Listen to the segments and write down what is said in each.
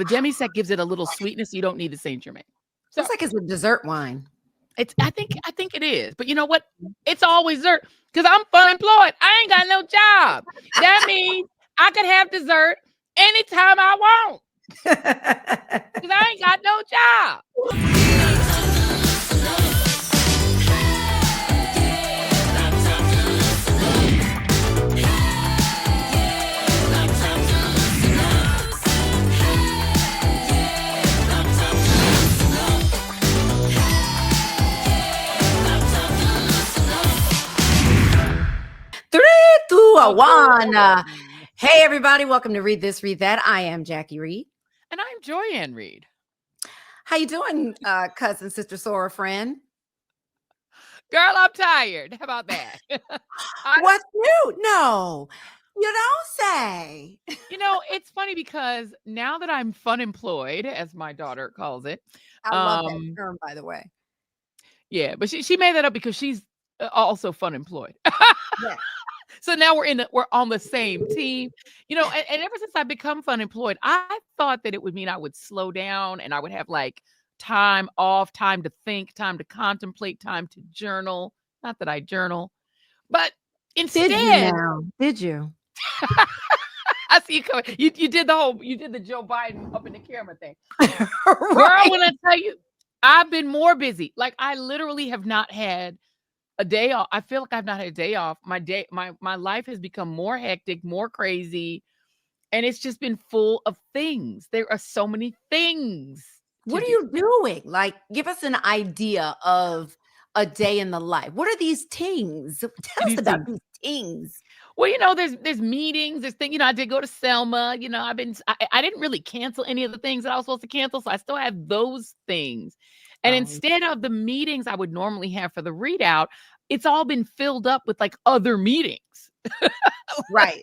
The demi-sec gives it a little sweetness. You don't need the Saint Germain. So It's like it's a dessert wine. I think it is. But you know what? It's always dessert because I'm fun employed. I ain't got no job. That means I could have dessert anytime I want because I ain't got no job. Three, two, one. Hey, everybody. Welcome to Read This, Read That. I am Jackie Reed. And I'm Joyanne Reed. How you doing, cousin, sister, Sora, friend? Girl, I'm tired. How about that? What's new? No, you don't say. You know, it's funny because now that I'm fun employed, as my daughter calls it. I love that term, by the way. Yeah, but she made that up because she's also fun employed. Yeah. So now we're on the same team, you know, and ever since I've become fun employed, I thought that it would mean I would slow down and I would have like time off, time to think, time to contemplate, time to journal. Not that I journal, but instead. Did you? I see you coming. You did the Joe Biden up in the camera thing. Right. Girl, when I tell you, I've been more busy. Like I literally have not had a day off. I feel like I've not had a day off. My life has become more hectic, more crazy, and it's just been full of things. There are so many things. What are you doing? Like, give us an idea of a day in the life. What are these things? Tell us about these things. Well, you know, there's meetings, there's things, you know, I did go to Selma, you know, I didn't really cancel any of the things that I was supposed to cancel. So I still have those things. And instead of the meetings I would normally have for the readout, it's all been filled up with like other meetings. Right.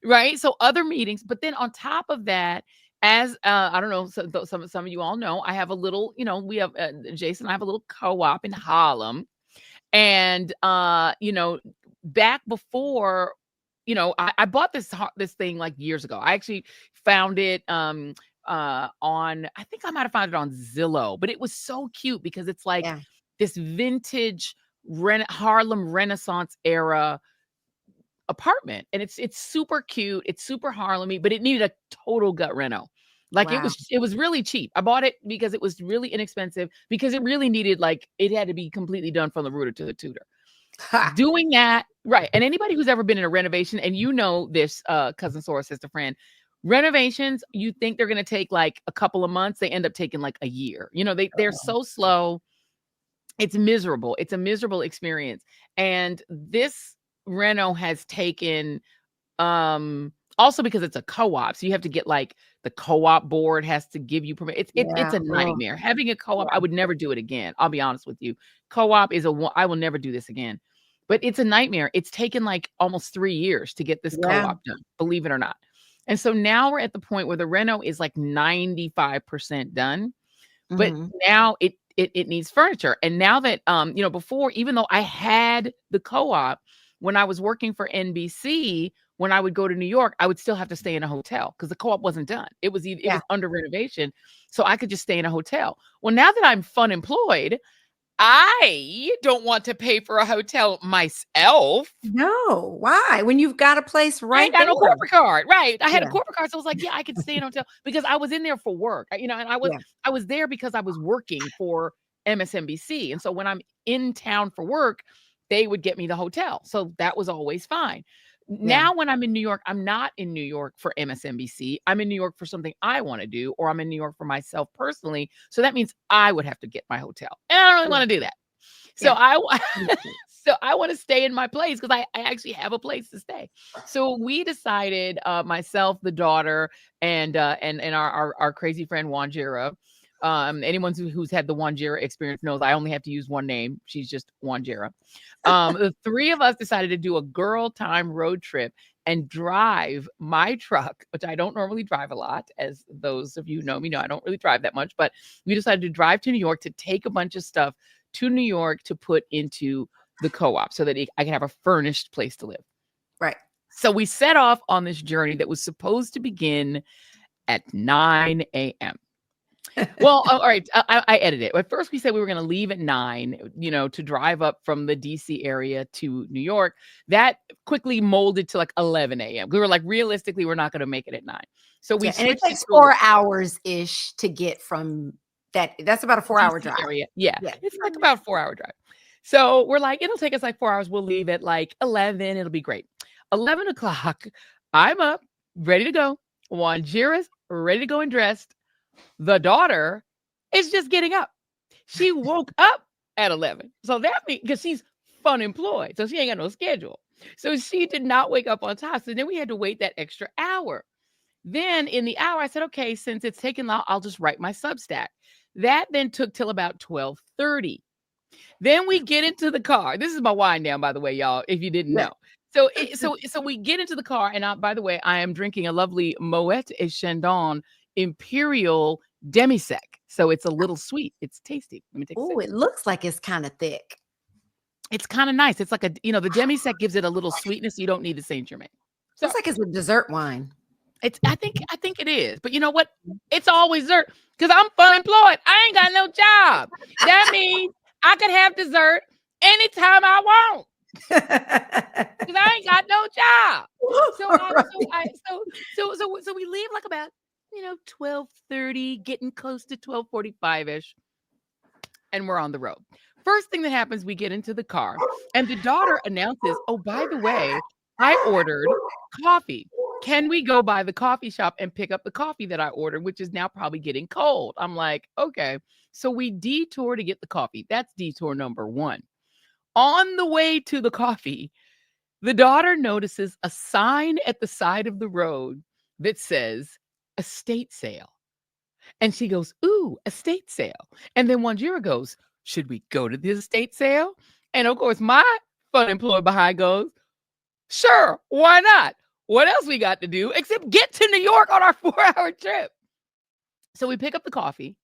Right. So other meetings. But then on top of that, as I don't know, some of you all know, I have a little, you know, we have Jason and I have a little co-op in Harlem. And, you know, back before, you know, I bought this thing like years ago. I actually found it on, I think I might have found it on Zillow, but it was so cute because it's like this vintage Harlem Renaissance era apartment. And it's super cute. It's super Harlem-y, but it needed a total gut reno. Like it was really cheap. I bought it because it was really inexpensive because it really needed, like, it had to be completely done from the rooter to the tutor. Doing that, right. And anybody who's ever been in a renovation, and you know this, cousin Sora, sister friend, renovations, you think they're going to take like a couple of months. They end up taking like a year. You know, they're so slow. It's miserable. It's a miserable experience. And this reno has taken, also because it's a co-op. So you have to get like the co-op board has to give you permit. It's a nightmare. Having a co-op, I would never do it again. I'll be honest with you. Co-op is I will never do this again. But it's a nightmare. It's taken like almost 3 years to get this co-op done, believe it or not. And so now we're at the point where the reno is like 95% done. But now it needs furniture. And now that you know, before, even though I had the co-op, when I was working for NBC, when I would go to New York, I would still have to stay in a hotel because the co-op wasn't done. It was under renovation. So I could just stay in a hotel. Well, now that I'm fun employed, I don't want to pay for a hotel myself. No, why? When you've got a place right I ain't got no corporate card. Right. I had a corporate card. So I was like, yeah, I could stay in a hotel because I was in there for work. You know, and I was there because I was working for MSNBC. And so when I'm in town for work, they would get me the hotel. So that was always fine. Now, when I'm in New York, I'm not in New York for MSNBC. I'm in New York for something I want to do, or I'm in New York for myself personally. So that means I would have to get my hotel. And I don't really want to do that. So I want to stay in my place because I actually have a place to stay. So we decided, myself, the daughter, and our crazy friend Wanjira. Anyone who's had the Wanjira experience knows I only have to use one name. She's just Wanjira. The three of us decided to do a girl time road trip and drive my truck, which I don't normally drive a lot, as those of you who know me know I don't really drive that much, but we decided to drive to New York to take a bunch of stuff to New York to put into the co-op so that I can have a furnished place to live. Right. So we set off on this journey that was supposed to begin at 9 a.m. Well, all right. I edit it. At first, we said we were going to leave at 9, to drive up from the DC area to New York. That quickly molded to like 11 a.m. We were like, realistically, we're not going to make it at 9. So we Yeah, and it switched it takes to 4 hours-ish to get from that's about a 4-hour DC drive. area. Yeah, Yeah. it's like about a 4-hour drive. So we're like, it'll take us like 4 hours. We'll leave at like 11. It'll be great. 11 o'clock, I'm up, ready to go. Wanjira's ready to go and dressed. The daughter is just getting up. She woke up at 11. So that means, because she's fun-employed, so she ain't got no schedule. So she did not wake up on time. So then we had to wait that extra hour. Then in the hour, I said, okay, since it's taken long, I'll just write my Substack. That then took till about 12:30. Then we get into the car. This is my wind down, by the way, y'all, if you didn't know. So we get into the car, and by the way, I am drinking a lovely Moet et Chandon Imperial Demi-Sec. So it's a little sweet. It's tasty. Let me take a sip. Oh, it looks like it's kind of thick. It's kind of nice. It's like the Demi-Sec gives it a little sweetness. You don't need the Saint Germain. So Looks like it's a dessert wine. I think it is. But you know what? It's always dessert because I'm fun-employed. I ain't got no job. That means I could have dessert anytime I want. Because I ain't got no job. So we leave like about 12:30, getting close to 12:45-ish, and we're on the road. First thing that happens, we get into the car, and the daughter announces, "Oh, by the way, I ordered coffee. Can we go by the coffee shop and pick up the coffee that I ordered, which is now probably getting cold?" I'm like, okay. So we detour to get the coffee. That's detour number 1. On the way to the coffee, the daughter notices a sign at the side of the road that says estate sale. And she goes, "Ooh, estate sale." And then Wanjira goes, "Should we go to the estate sale?" And of course, my fun-employed behind goes, "Sure, why not? What else we got to do except get to New York on our 4-hour trip?" So we pick up the coffee.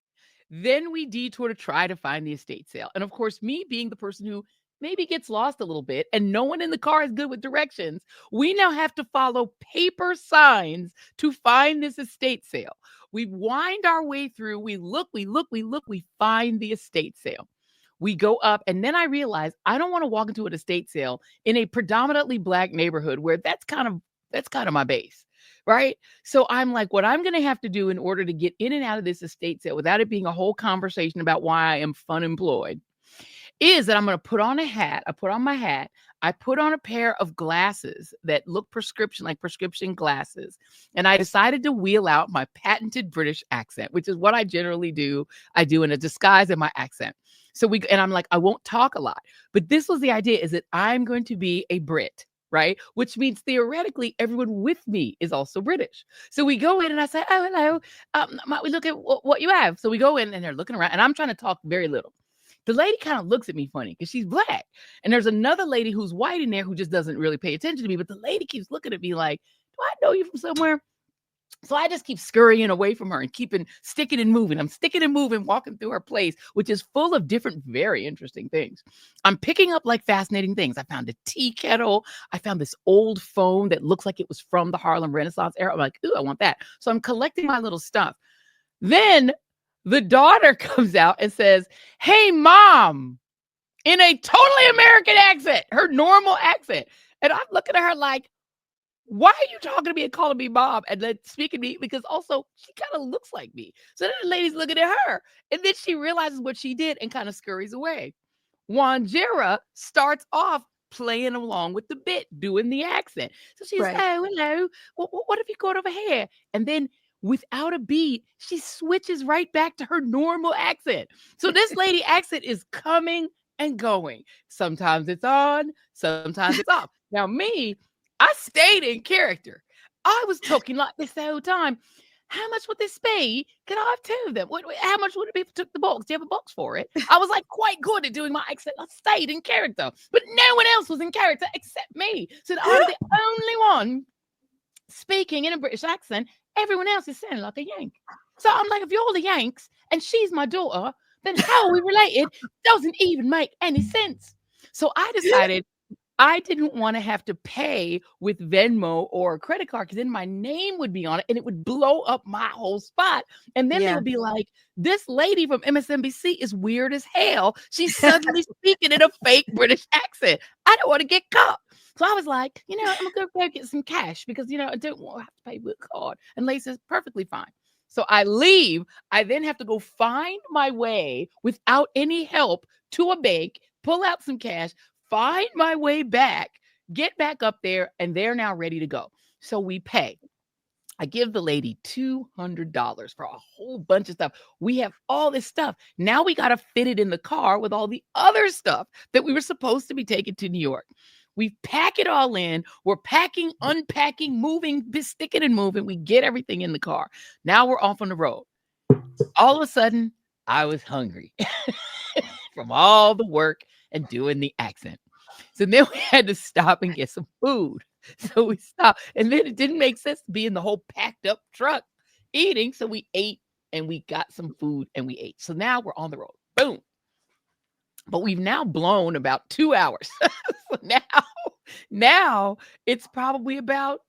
Then we detour to try to find the estate sale. And of course, me being the person who maybe gets lost a little bit and no one in the car is good with directions, we now have to follow paper signs to find this estate sale. We wind our way through. We look, we find the estate sale. We go up, and then I realize I don't want to walk into an estate sale in a predominantly Black neighborhood where that's kind of my base. Right. So I'm like, what I'm going to have to do in order to get in and out of this estate sale without it being a whole conversation about why I am fun-employed is that I'm going to put on a hat. I put on my hat. I put on a pair of glasses that look prescription glasses. And I decided to wheel out my patented British accent, which is what I generally do. I do in a disguise in my accent. And I'm like, I won't talk a lot. But this was the idea, is that I'm going to be a Brit. Right? Which means theoretically, everyone with me is also British. So we go in and I say, "Oh, hello. Might we look at what you have?" So we go in and they're looking around and I'm trying to talk very little. The lady kind of looks at me funny because she's Black. And there's another lady who's white in there who just doesn't really pay attention to me. But the lady keeps looking at me like, "Do I know you from somewhere?" So I just keep scurrying away from her and sticking and moving. I'm sticking and moving, walking through her place, which is full of different, very interesting things. I'm picking up like fascinating things. I found a tea kettle. I found this old phone that looks like it was from the Harlem Renaissance era. I'm like, "Ooh, I want that." So I'm collecting my little stuff. Then the daughter comes out and says, "Hey, Mom," in a totally American accent, her normal accent. And I'm looking at her like, "Why are you talking to me and calling me Mom and then speaking to me?" Because also she kind of looks like me. So then the lady's looking at her and then she realizes what she did and kind of scurries away. Wanjira starts off playing along with the bit, doing the accent. So she's, Right. "Oh, hello. What have you got over here?" And then without a beat, she switches right back to her normal accent. So this lady accent is coming and going. Sometimes it's on, sometimes it's off. Now me, I stayed in character. I was talking like this the whole time. "How much would this be? Can I have 2 of them? How much would it be if I took the box? Do you have a box for it?" I was like quite good at doing my accent. I stayed in character, but no one else was in character except me. So I'm the only one speaking in a British accent. Everyone else is sounding like a Yank. So I'm like, if you're the Yanks and she's my daughter, then how are we related? Doesn't even make any sense. So I decided I didn't want to have to pay with Venmo or a credit card because then my name would be on it and it would blow up my whole spot. And then they Yeah. would be like, this lady from MSNBC is weird as hell. She's suddenly speaking in a fake British accent. I don't want to get caught. So I was like, I'm going to go get some cash because, I don't want to have to pay with a card. And Lacey says, perfectly fine. So I leave. I then have to go find my way without any help to a bank, pull out some cash, find my way back, get back up there, and they're now ready to go. So we pay. I give the lady $200 for a whole bunch of stuff. We have all this stuff. Now we got to fit it in the car with all the other stuff that we were supposed to be taking to New York. We pack it all in. We're packing, unpacking, moving, sticking and moving. We get everything in the car. Now we're off on the road. All of a sudden, I was hungry from all the work and doing the accent. So then we had to stop and get some food. So we stopped. And then it didn't make sense to be in the whole packed up truck eating. So we ate and we got some food and we ate. So now we're on the road. Boom. But we've now blown about 2 hours. So now it's probably about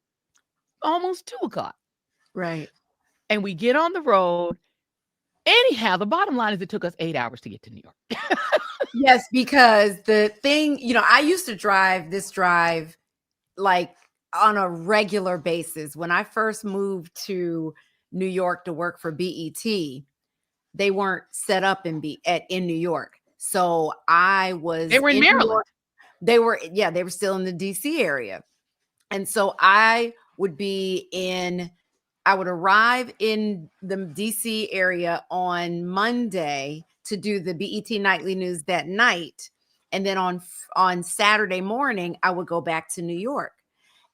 almost 2:00. Right. And we get on the road. Anyhow, the bottom line is it took us 8 hours to get to New York. Yes, because the thing, I used to drive like on a regular basis. When I first moved to New York to work for BET, they weren't set up in New York. So I was They were in Maryland. They were still in the DC area. And so I would arrive in the DC area on Monday to do the BET Nightly News that night. And then on Saturday morning, I would go back to New York.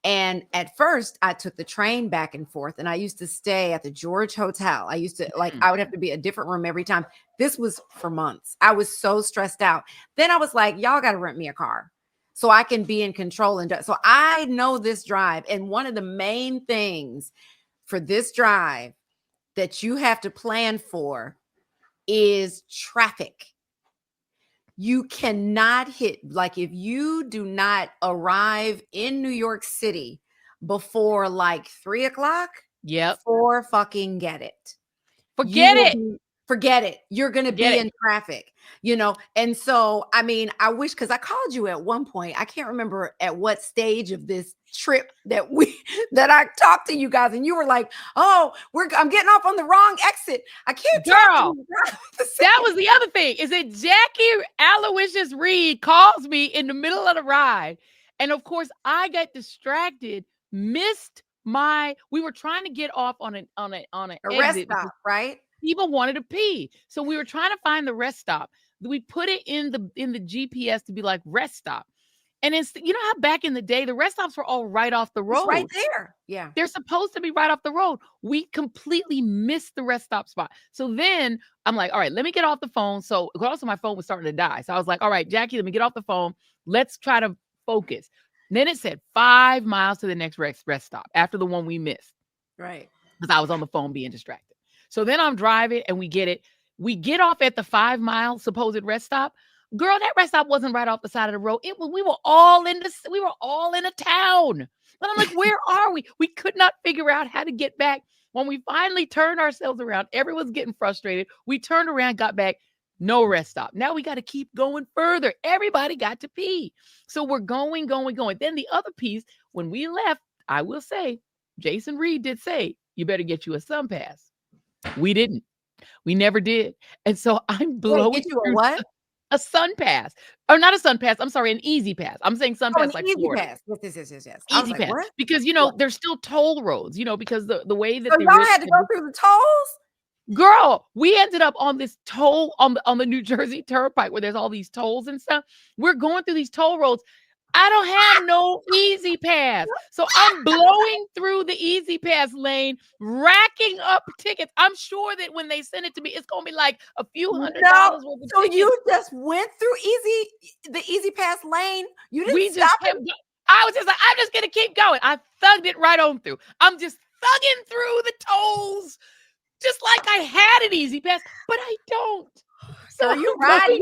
And at first I took the train back and forth, and I used to stay at the George Hotel. I used to I would have to be a different room every time. This was for months. I was so stressed out. Then I was like, y'all got to rent me a car so I can be in control. And so I know this drive. And one of the main things for this drive that you have to plan for is traffic. You cannot hit, if you do not arrive in New York City before 3:00, yep, forget it. Forget it. You're going to be in traffic, And so, I wish, because I called you at one point. I can't remember at what stage of this trip that I talked to you guys, and you were like, "Oh, I'm getting off on the wrong exit. I can't." Girl, that was the other thing. Is that Jackie Aloysius Reed calls me in the middle of the ride, and of course I got distracted, missed we were trying to get off on an rest stop, right? People wanted to pee. So we were trying to find the rest stop. We put it in the GPS to be like rest stop. And it's, how back in the day, the rest stops were all right off the road. It's right there. Yeah. They're supposed to be right off the road. We completely missed the rest stop spot. So then I'm like, all right, let me get off the phone. So also my phone was starting to die. So I was like, all right, Jackie, let me get off the phone. Let's try to focus. And then it said 5 miles to the next rest stop after the one we missed. Right. Because I was on the phone being distracted. So then I'm driving and we get it. We get off at the 5 mile supposed rest stop. Girl, that rest stop wasn't right off the side of the road. We were all in a town. And I'm like, where are we? We could not figure out how to get back. When we finally turned ourselves around, everyone's getting frustrated. We turned around, got back, no rest stop. Now we got to keep going further. Everybody got to pee. So we're going. Then the other piece, when we left, I will say, Jason Reed did say, you better get you a sun pass. We didn't. We never did. And so I'm blowing. Get you a what? A sun pass. Or not a sun pass. I'm sorry, an easy pass. I'm saying sun pass like easy Florida. Pass. Yes. Easy pass. What? Because, there's still toll roads, because the way that y'all had to go through the tolls? Girl, we ended up on this toll on the New Jersey Turnpike where there's all these tolls and stuff. We're going through these toll roads. I don't have no easy pass. So I'm blowing through the easy pass lane, racking up tickets. I'm sure that when they send it to me, it's going to be like a few $100 worth of so tickets. You just went through the easy pass lane? You didn't stop it? I was just like, I'm just going to keep going. I thugged it right on through. I'm just thugging through the tolls just like I had an easy pass, but I don't. So you riding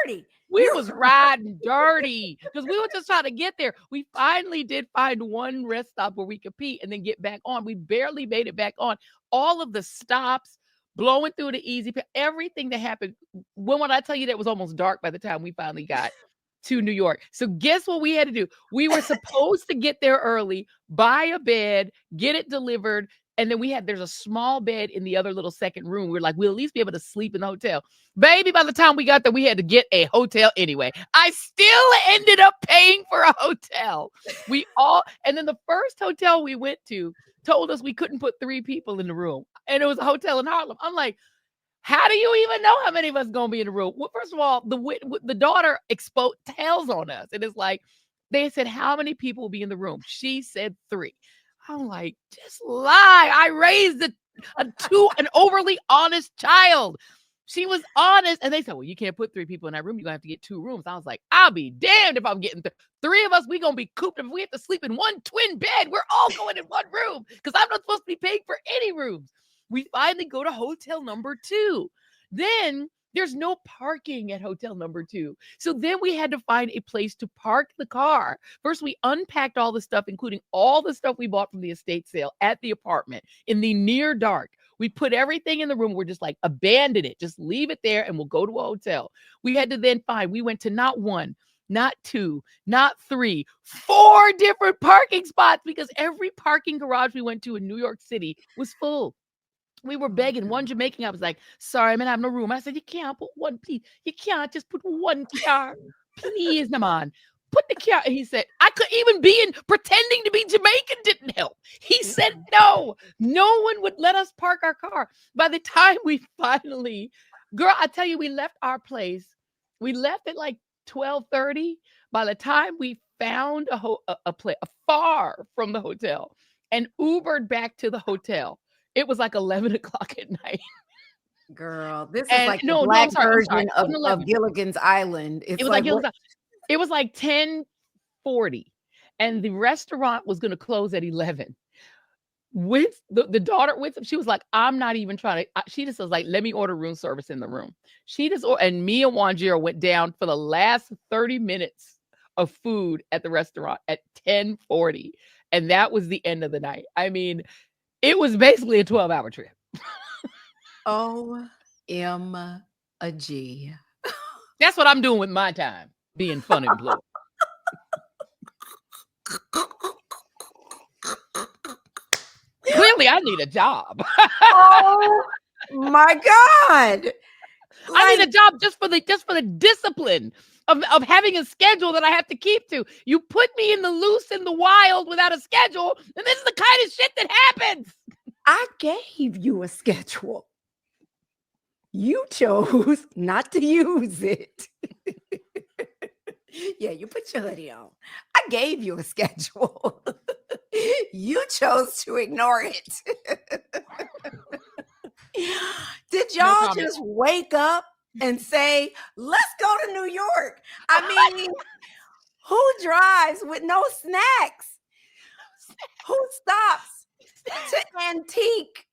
dirty. We was riding dirty because we were just trying to get there. We finally did find one rest stop where we could pee and then get back on. We barely made it back on. All of the stops, blowing through the easy, everything that happened. When I tell you that it was almost dark by the time we finally got to New York. So guess what we had to do? We were supposed to get there early, buy a bed, get it delivered. And then there's a small bed in the other little second room. We're like, we'll at least be able to sleep in the hotel. Baby, by the time we got there, we had to get a hotel anyway. I still ended up paying for a hotel. And then the first hotel we went to told us we couldn't put 3 people in the room. And it was a hotel in Harlem. I'm like, how do you even know how many of us going to be in the room? Well, first of all, the daughter tells on us. And it's like, they said, how many people will be in the room? She said 3. I'm like, just lie. I raised an overly honest child. She was honest. And they said, well, you can't put 3 people in that room. You're going to have to get 2 rooms. I was like, I'll be damned if I'm getting 3 of us. We're going to be cooped. If we have to sleep in one twin bed, we're all going in one room because I'm not supposed to be paying for any rooms. We finally go to hotel number 2. Then there's no parking at hotel number 2. So then we had to find a place to park the car. First, we unpacked all the stuff, including all the stuff we bought from the estate sale at the apartment in the near dark. We put everything in the room. We're just like, abandon it. Just leave it there and we'll go to a hotel. We had to then we went to not 1, not 2, not 3, 4 different parking spots because every parking garage we went to in New York City was full. We were begging. One Jamaican, I was like, sorry, I'm going to have no room. I said, you can't put 1, please. You can't just put 1 car. Please, Naman. Put the car. And he said, I could even pretending to be Jamaican didn't help. He said, no one would let us park our car. By the time we finally, girl, I tell you, we left our place. We left at like 12:30. By the time we found a place far from the hotel and Ubered back to the hotel, it was like 11 o'clock at night. Girl, this is like the black version of Gilligan's Island. It was like 10:40 and the restaurant was going to close at 11. With the daughter with him, she was like, I'm not even trying to, she just was like, let me order room service in the room. And me and Wanjiro went down for the last 30 minutes of food at the restaurant at 10:40. And that was the end of the night. I mean, it was basically a 12-hour trip. OMG. That's what I'm doing with my time, being fun employed. Clearly, I need a job. Oh my God. I need a job just for the discipline of having a schedule that I have to keep to. You put me in the loose in the wild without a schedule, and this is the kind of shit that happens. I gave you a schedule. You chose not to use it. Yeah, you put your hoodie on. I gave you a schedule. You chose to ignore it. Did y'all just wake up and say, let's go to New York? I mean, who drives with no snacks? Who stops to antique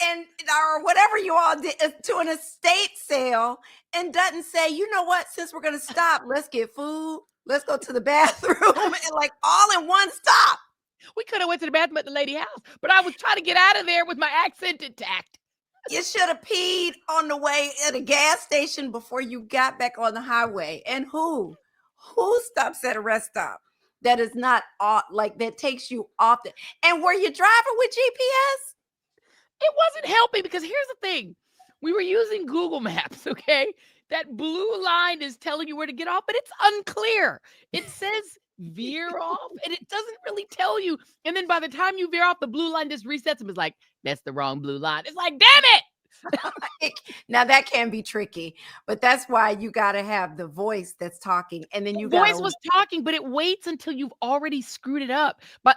or whatever you all did to an estate sale and doesn't say, you know what, since we're going to stop, let's get food, let's go to the bathroom, and like all in one stop. We could have went to the bathroom at the lady house, but I was trying to get out of there with my accent intact. You should have peed on the way at a gas station before you got back on the highway. And who stops at a rest stop that is not like that takes you off the, and were you driving with GPS? It wasn't helping because here's the thing. We were using Google Maps, okay? That blue line is telling you where to get off, but it's unclear. It says veer off, and it doesn't really tell you. And then by the time you veer off, the blue line just resets and is like, that's the wrong blue line. It's like, damn it. Now that can be tricky, but that's why you got to have the voice that's talking, and then voice was talking, but it waits until you've already screwed it up. But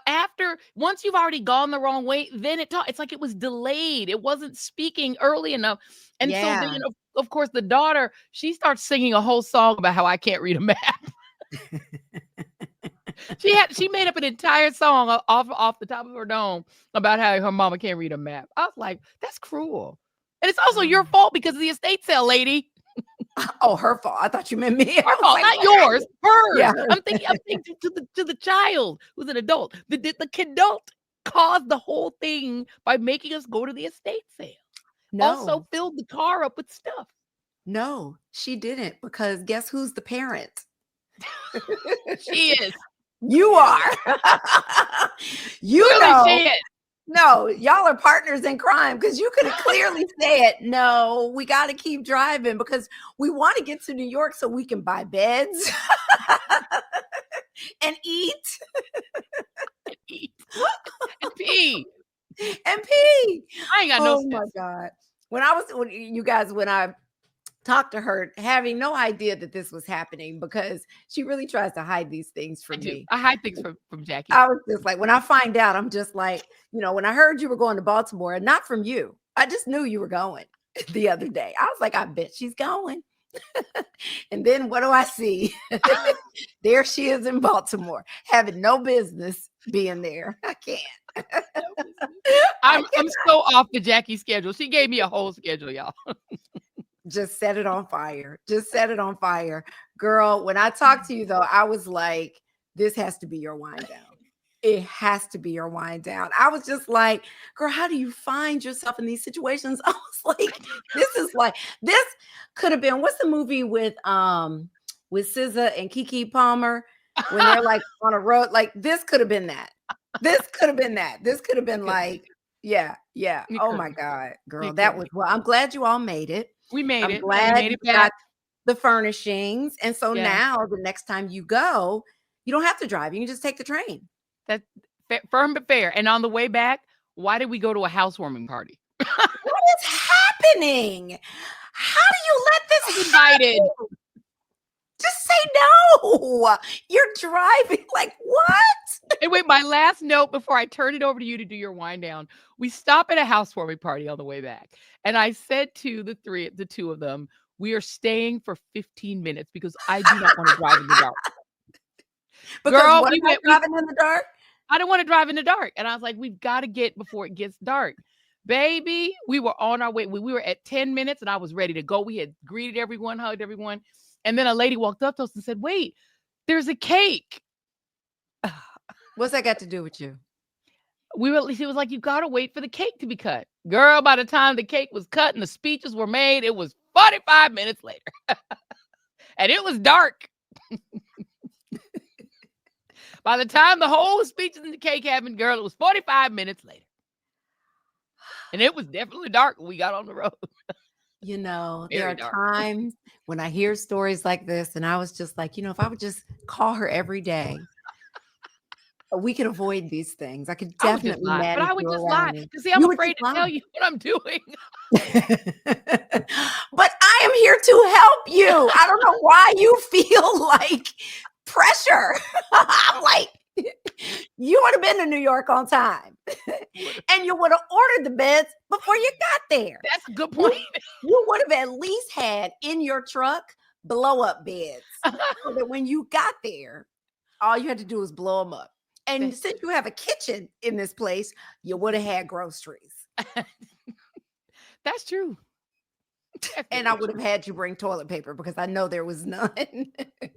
once you've already gone the wrong way, then it's like it was delayed. It wasn't speaking early enough, and so then of course the daughter, she starts singing a whole song about how I can't read a map. She made up an entire song off the top of her dome about how her mama can't read a map. I was like, that's cruel. And it's also your fault because of the estate sale, lady. Oh, her fault. I thought you meant me. Her fault, not yours. Hers. Yeah. I'm thinking to the child who's an adult. The adult caused the whole thing by making us go to the estate sale. Also No, filled the car up with stuff. no, she didn't, because guess who's the parent? She is. You are. You Clearly know. she is. No, y'all are partners in crime, because you could have clearly said, no, we got to keep driving because we want to get to New York so we can buy beds and eat And pee. and pee. I ain't got no Oh my sense. God. When I talked to her, having no idea that this was happening, because she really tries to hide these things from me. I hide things from Jackie. I was just like, when I find out, I'm just like, when I heard you were going to Baltimore, and not from you, I just knew you were going the other day. I was like, I bet she's going. And then what do I see? There she is in Baltimore, having no business being there. I can't. I'm so off the Jackie schedule. She gave me a whole schedule, y'all. Just set it on fire. Just set it on fire. Girl, when I talked to you, though, I was like, this has to be your wind down. It has to be your wind down. I was just like, girl, how do you find yourself in these situations? I was like, this could have been, what's the movie with SZA and Keke Palmer when they're like on a road? Like, this could have been that. This could have been that. This could have been like, yeah. Oh my God, girl. That was, well, I'm glad you all made it. We made it. Glad we made it you back. got the furnishings. And so now the next time you go, you don't have to drive. You can just take the train. That's firm but fair. And on the way back, why did we go to a housewarming party? What is happening? How do you let this invited? Just say no. You're driving. Like, what? And wait, my last note before I turn it over to you to do your wind down. We stop at a housewarming party on the way back. And I said to the two of them, we are staying for 15 minutes because I do not want to drive in the dark. Because girl, what about driving in the dark? I don't want to drive in the dark. And I was like, we've got to get before it gets dark. Baby, we were on our way. We were at 10 minutes and I was ready to go. We had greeted everyone, hugged everyone. And then a lady walked up to us and said, wait, there's a cake. What's that got to do with you? She was like, you got to wait for the cake to be cut. Girl, by the time the cake was cut and the speeches were made, it was 45 minutes later. And it was dark. By the time the whole speeches and the cake happened, girl, it was 45 minutes later. And it was definitely dark when we got on the road. There are times when I hear stories like this and I was just like, if I would just call her every day, we could avoid these things. I could definitely manage. But I would just lie. Because see, I'm afraid to tell you what I'm doing. But I am here to help you. I don't know why you feel like pressure. I'm like, you would have been to New York on time. And you would have ordered the beds before you got there. That's a good point. You would have at least had in your truck blow-up beds. So that when you got there, all you had to do was blow them up. And since you have a kitchen in this place, you would have had groceries. That's true. And I would have had you bring toilet paper because I know there was none.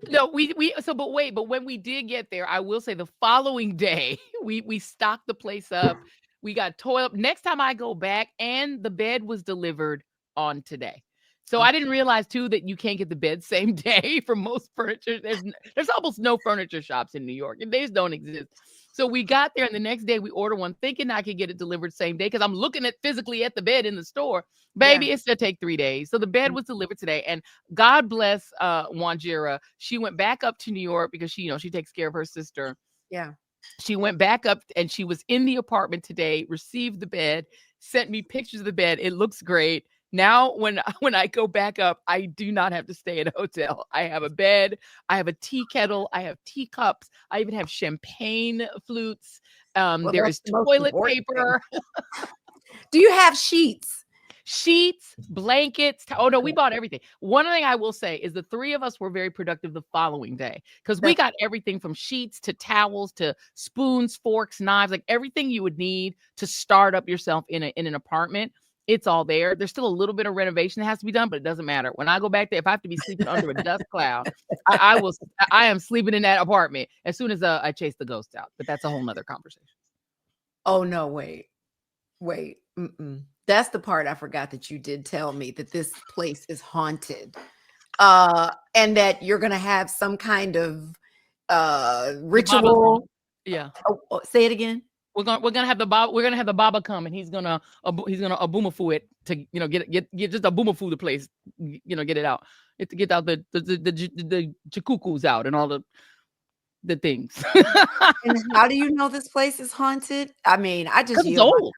No, but when we did get there, I will say the following day, we stocked the place up. We got toilet. Next time I go back, and the bed was delivered on today. So I didn't realize too that you can't get the bed same day for most furniture. There's almost no furniture shops in New York, and they just don't exist. So we got there, and the next day we ordered one, thinking I could get it delivered same day because I'm looking physically at the bed in the store. Baby, it's gonna take 3 days. So the bed was delivered today, and God bless Wanjira. She went back up to New York because she takes care of her sister. Yeah. She went back up and she was in the apartment today, received the bed, sent me pictures of the bed. It looks great. Now, when I go back up, I do not have to stay at a hotel. I have a bed. I have a tea kettle. I have teacups. I even have champagne flutes. There is toilet paper. Do you have sheets? Sheets, blankets. Oh, no, we bought everything. One thing I will say is the three of us were very productive the following day because we got everything from sheets to towels to spoons, forks, knives, like everything you would need to start up yourself in an apartment It's all there. There's still a little bit of renovation that has to be done, but it doesn't matter. When I go back there, if I have to be sleeping under a dust cloud, I will. I am sleeping in that apartment as soon as I chase the ghost out. But that's a whole nother conversation. Oh no, wait. That's the part I forgot that you did tell me, that this place is haunted. And that you're gonna have some kind of ritual. Yeah. Oh, say it again. We're gonna have the Baba come, and he's gonna aboomafu it to get just a boomafu the place, get it out. To get out the chikukus out and all the things. And how do you know this place is haunted? I mean, I just it's old.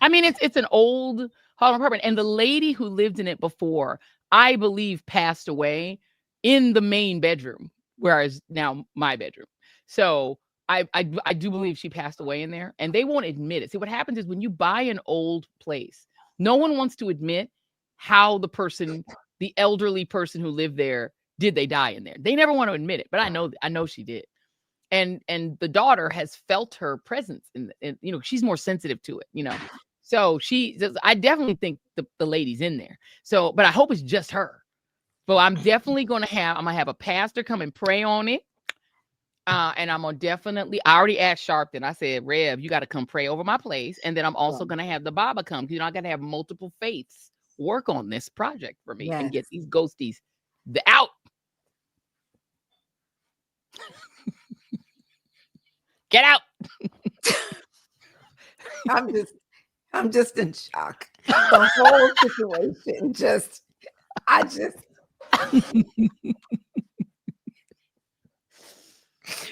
I mean, it's an old Harlem apartment, and the lady who lived in it before, I believe, passed away in the main bedroom, whereas now my bedroom. So I do believe she passed away in there, and they won't admit it. See, what happens is when you buy an old place, no one wants to admit how the elderly person who lived there, did they die in there? They never want to admit it, but I know she did. And the daughter has felt her presence in she's more sensitive to it, So I definitely think the lady's in there. So, but I hope it's just her. But I'm definitely gonna have a pastor come and pray on it. And I'm gonna definitely, I already asked Sharpton. I said, Rev, you got to come pray over my place. And then I'm also gonna have the Baba come. I gotta have multiple faiths work on this project for me and get these ghosties out. Get out. I'm just in shock. The whole situation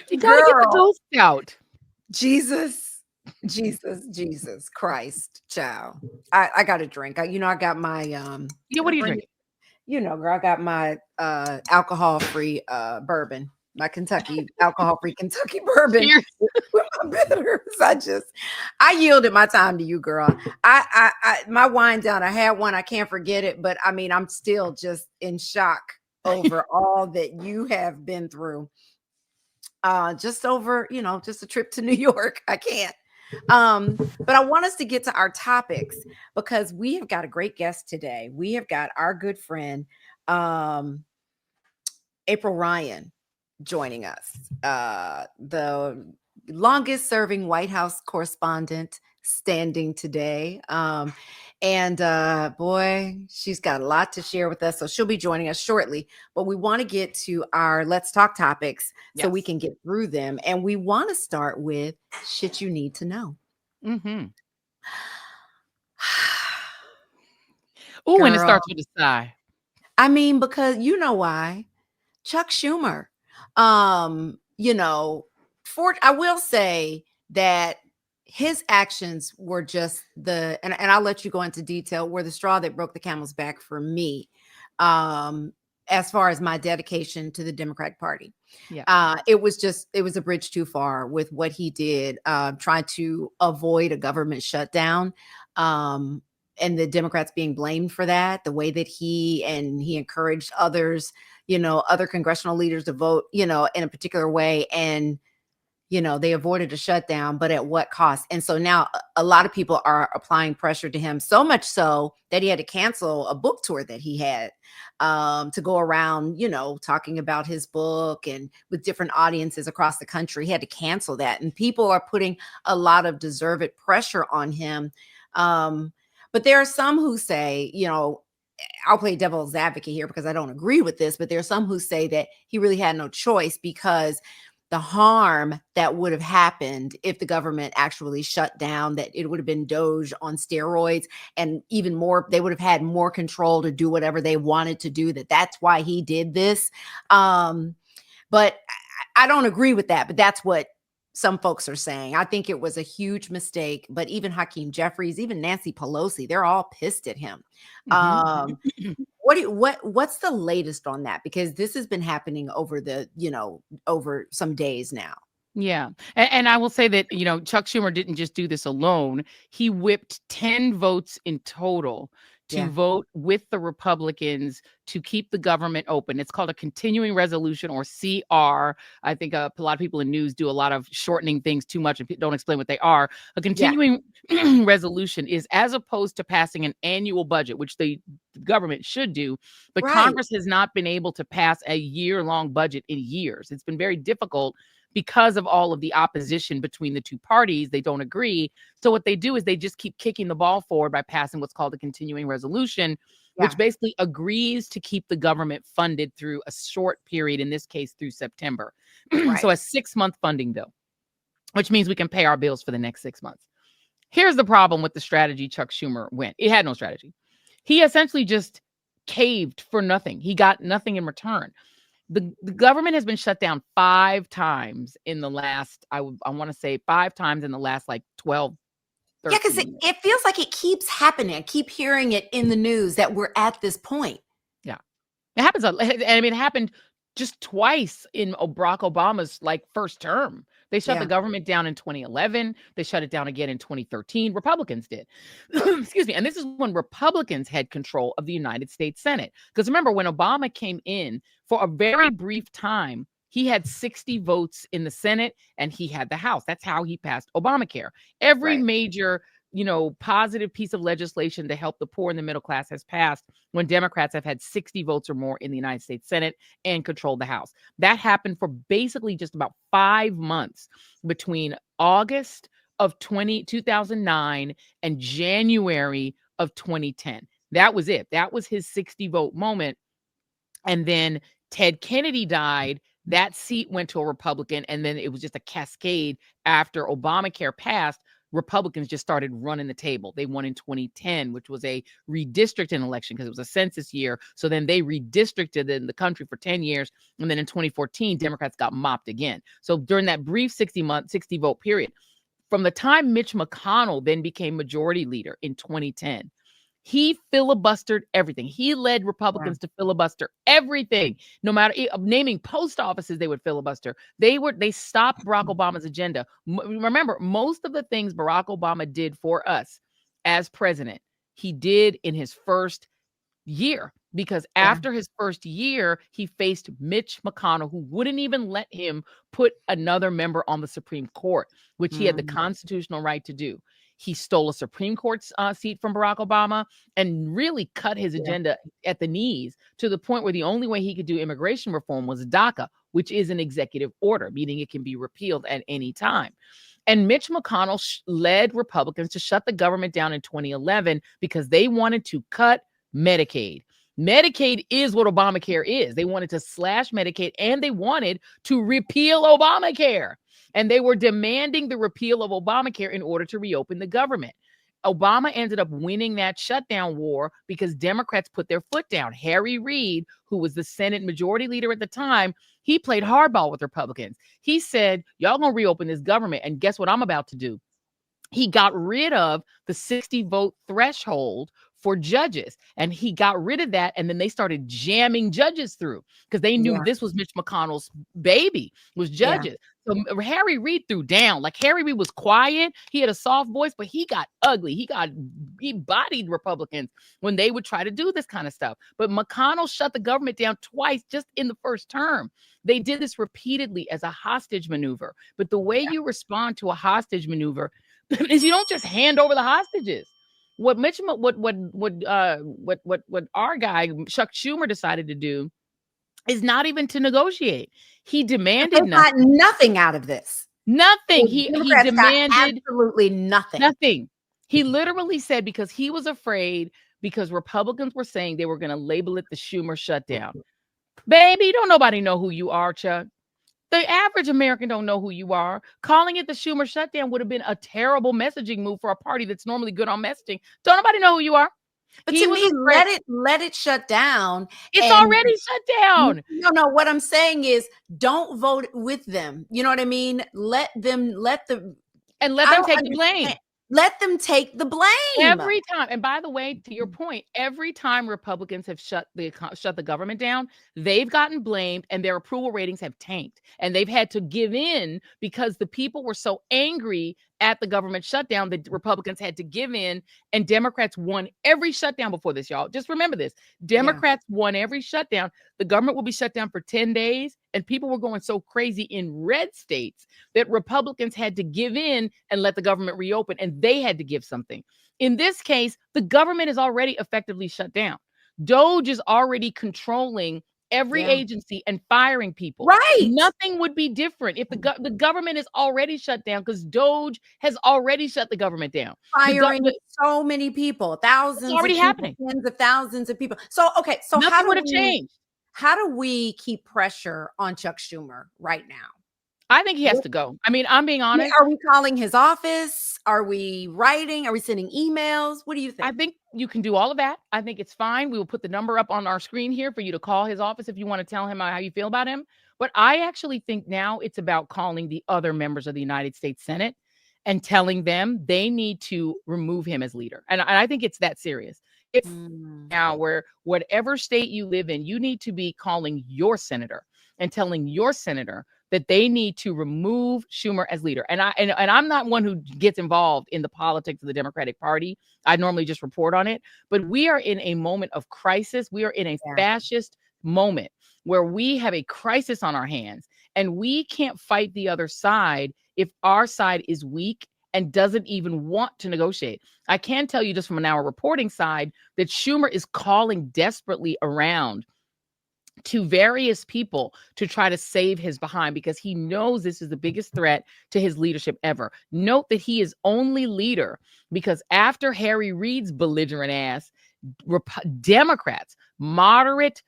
You gotta get the ghost out. Jesus Christ, child. I got a drink. I got my what are you drinking? Girl, I got my alcohol-free bourbon. My alcohol-free Kentucky bourbon with my bitters. I yielded my time to you, girl. My wine down. I had one. I can't forget it, but I mean, I'm still just in shock over all that you have been through. Just over, just a trip to New York. I can't. But I want us to get to our topics because we have got a great guest today. We have got our good friend, April Ryan, joining us, the longest serving White House correspondent standing today. And boy, she's got a lot to share with us. So she'll be joining us shortly. But we want to get to our Let's Talk topics so we can get through them. And we want to start with shit you need to know. Mm-hmm. Oh, and it starts with a sigh. I mean, because you know why? Chuck Schumer. I will say that his actions were just and I'll let you go into detail, were the straw that broke the camel's back for me, as far as my dedication to the Democratic Party. Yeah. It was a bridge too far with what he did, trying to avoid a government shutdown. And the Democrats being blamed for that, the way that he encouraged others, other congressional leaders to vote, in a particular way. And, they avoided a shutdown, but at what cost? And so now a lot of people are applying pressure to him, so much so that he had to cancel a book tour that he had to go around, talking about his book and with different audiences across the country. He had to cancel that. And people are putting a lot of deserved pressure on him. But there are some who say, I'll play devil's advocate here because I don't agree with this, but there are some who say that he really had no choice because the harm that would have happened if the government actually shut down, that it would have been Doge on steroids, and even more, they would have had more control to do whatever they wanted to do, that's why he did this. But I don't agree with that, but that's what some folks are saying. I think it was a huge mistake, but even Hakeem Jeffries, even Nancy Pelosi, they're all pissed at him. Mm-hmm. What's the latest on that? Because this has been happening over over some days now. Yeah. And I will say that, Chuck Schumer didn't just do this alone. He whipped 10 votes in total to vote with the Republicans to keep the government open. It's called a continuing resolution, or CR. I think a lot of people in news do a lot of shortening things too much and don't explain what they are. A continuing resolution is as opposed to passing an annual budget, which the government should do, but Congress has not been able to pass a year-long budget in years. It's been very difficult because of all of the opposition between the two parties. They don't agree. So what they do is they just keep kicking the ball forward by passing what's called a continuing resolution, which basically agrees to keep the government funded through a short period, in this case through September. So a 6-month funding bill, which means we can pay our bills for the next 6 months. Here's the problem with the strategy Chuck Schumer went. It had no strategy. He essentially just caved for nothing. He got nothing in return. The government has been shut down 5 times in the last, I want to say 5 times in the last like 12, 13 because it feels like it keeps happening. I keep hearing it in the news that we're at this point. Yeah. It happens. I mean, it happened just twice in Barack Obama's like first term. They shut the government down in 2011. They shut it down again in 2013. Republicans did. Excuse me. And this is when Republicans had control of the United States Senate. Because remember, when Obama came in for a very brief time, he had 60 votes in the Senate and he had the House. That's how he passed Obamacare. Every major, positive piece of legislation to help the poor and the middle class has passed when Democrats have had 60 votes or more in the United States Senate and controlled the House. That happened for basically just about 5 months between August of 2009 and January of 2010. That was it. That was his 60 vote moment. And then Ted Kennedy died. That seat went to a Republican. And then it was just a cascade. After Obamacare passed, Republicans just started running the table. They won in 2010, which was a redistricting election because it was a census year. So then they redistricted in the country for 10 years. And then in 2014, Democrats got mopped again. So during that brief 60 vote period, from the time Mitch McConnell then became majority leader in 2010, he filibustered everything. He led Republicans to filibuster everything. No matter naming post offices, they would filibuster. They stopped Barack Obama's agenda. Remember, most of the things Barack Obama did for us as president, he did in his first year. Because after his first year, he faced Mitch McConnell, who wouldn't even let him put another member on the Supreme Court, which he had the constitutional right to do. He stole a Supreme Court seat from Barack Obama and really cut his agenda at the knees, to the point where the only way he could do immigration reform was DACA, which is an executive order, meaning it can be repealed at any time. And Mitch McConnell led Republicans to shut the government down in 2011 because they wanted to cut Medicaid. Medicaid is what Obamacare is. They wanted to slash Medicaid and they wanted to repeal Obamacare. And they were demanding the repeal of Obamacare in order to reopen the government. Obama ended up winning that shutdown war because Democrats put their foot down. Harry Reid, who was the Senate majority leader at the time, he played hardball with Republicans. He said, y'all gonna reopen this government. And guess what I'm about to do? He got rid of the 60 vote threshold for judges. And he got rid of that. And then they started jamming judges through because they knew this was Mitch McConnell's baby, was judges. So Harry Reid threw down. Like, Harry Reid was quiet. He had a soft voice, but he got ugly. He bodied Republicans when they would try to do this kind of stuff. But McConnell shut the government down twice just in the first term. They did this repeatedly as a hostage maneuver. But the way you respond to a hostage maneuver is you don't just hand over the hostages. What our guy Chuck Schumer decided to do is not even to negotiate. He demanded nothing out of this. Nothing. He demanded absolutely nothing. Nothing. He literally said, because he was afraid, because Republicans were saying they were going to label it the Schumer shutdown. Baby, don't nobody know who you are, Chuck. The average American don't know who you are. Calling it the Schumer shutdown would have been a terrible messaging move for a party that's normally good on messaging. Don't nobody know who you are. But to me, let it shut down. It's already shut down. No. What I'm saying is, don't vote with them. You know what I mean? Let them take the blame. Let them take the blame every time. And by the way, to your point, every time Republicans have shut the government down, they've gotten blamed and their approval ratings have tanked. And they've had to give in because the people were so angry at the government shutdown, the Republicans had to give in, and Democrats won every shutdown before this, y'all. Just remember this. Yeah. Democrats won every shutdown. The government will be shut down for 10 days, and people were going so crazy in red states that Republicans had to give in and let the government reopen, and they had to give something. In this case, the government is already effectively shut down. Doge is already controlling every Yeah. agency and firing people. Right. Nothing would be different if the government is already shut down, because Doge has already shut the government down. Firing so many people, thousands of already people, happening. tens of thousands of people. So, okay, so Nothing would have changed. how do we keep pressure on Chuck Schumer right now? I think he has to go. I mean, I'm being honest. Are we calling his office? Are we writing? Are we sending emails? What do you think? I think you can do all of that. I think it's fine. We will put the number up on our screen here for you to call his office if you want to tell him how you feel about him. But I actually think now it's about calling the other members of the United States Senate and telling them they need to remove him as leader. And I think it's that serious. It's now where whatever state you live in, you need to be calling your senator and telling your senator that they need to remove Schumer as leader. And I'm not one who gets involved in the politics of the Democratic Party. I normally just report on it. But we are in a moment of crisis. We are in a fascist moment where we have a crisis on our hands, and we can't fight the other side if our side is weak and doesn't even want to negotiate. I can tell you just from our reporting side that Schumer is calling desperately around to various people to try to save his behind, because he knows this is the biggest threat to his leadership ever. Note that he is only leader because after Harry Reid's belligerent ass, Democrats, moderate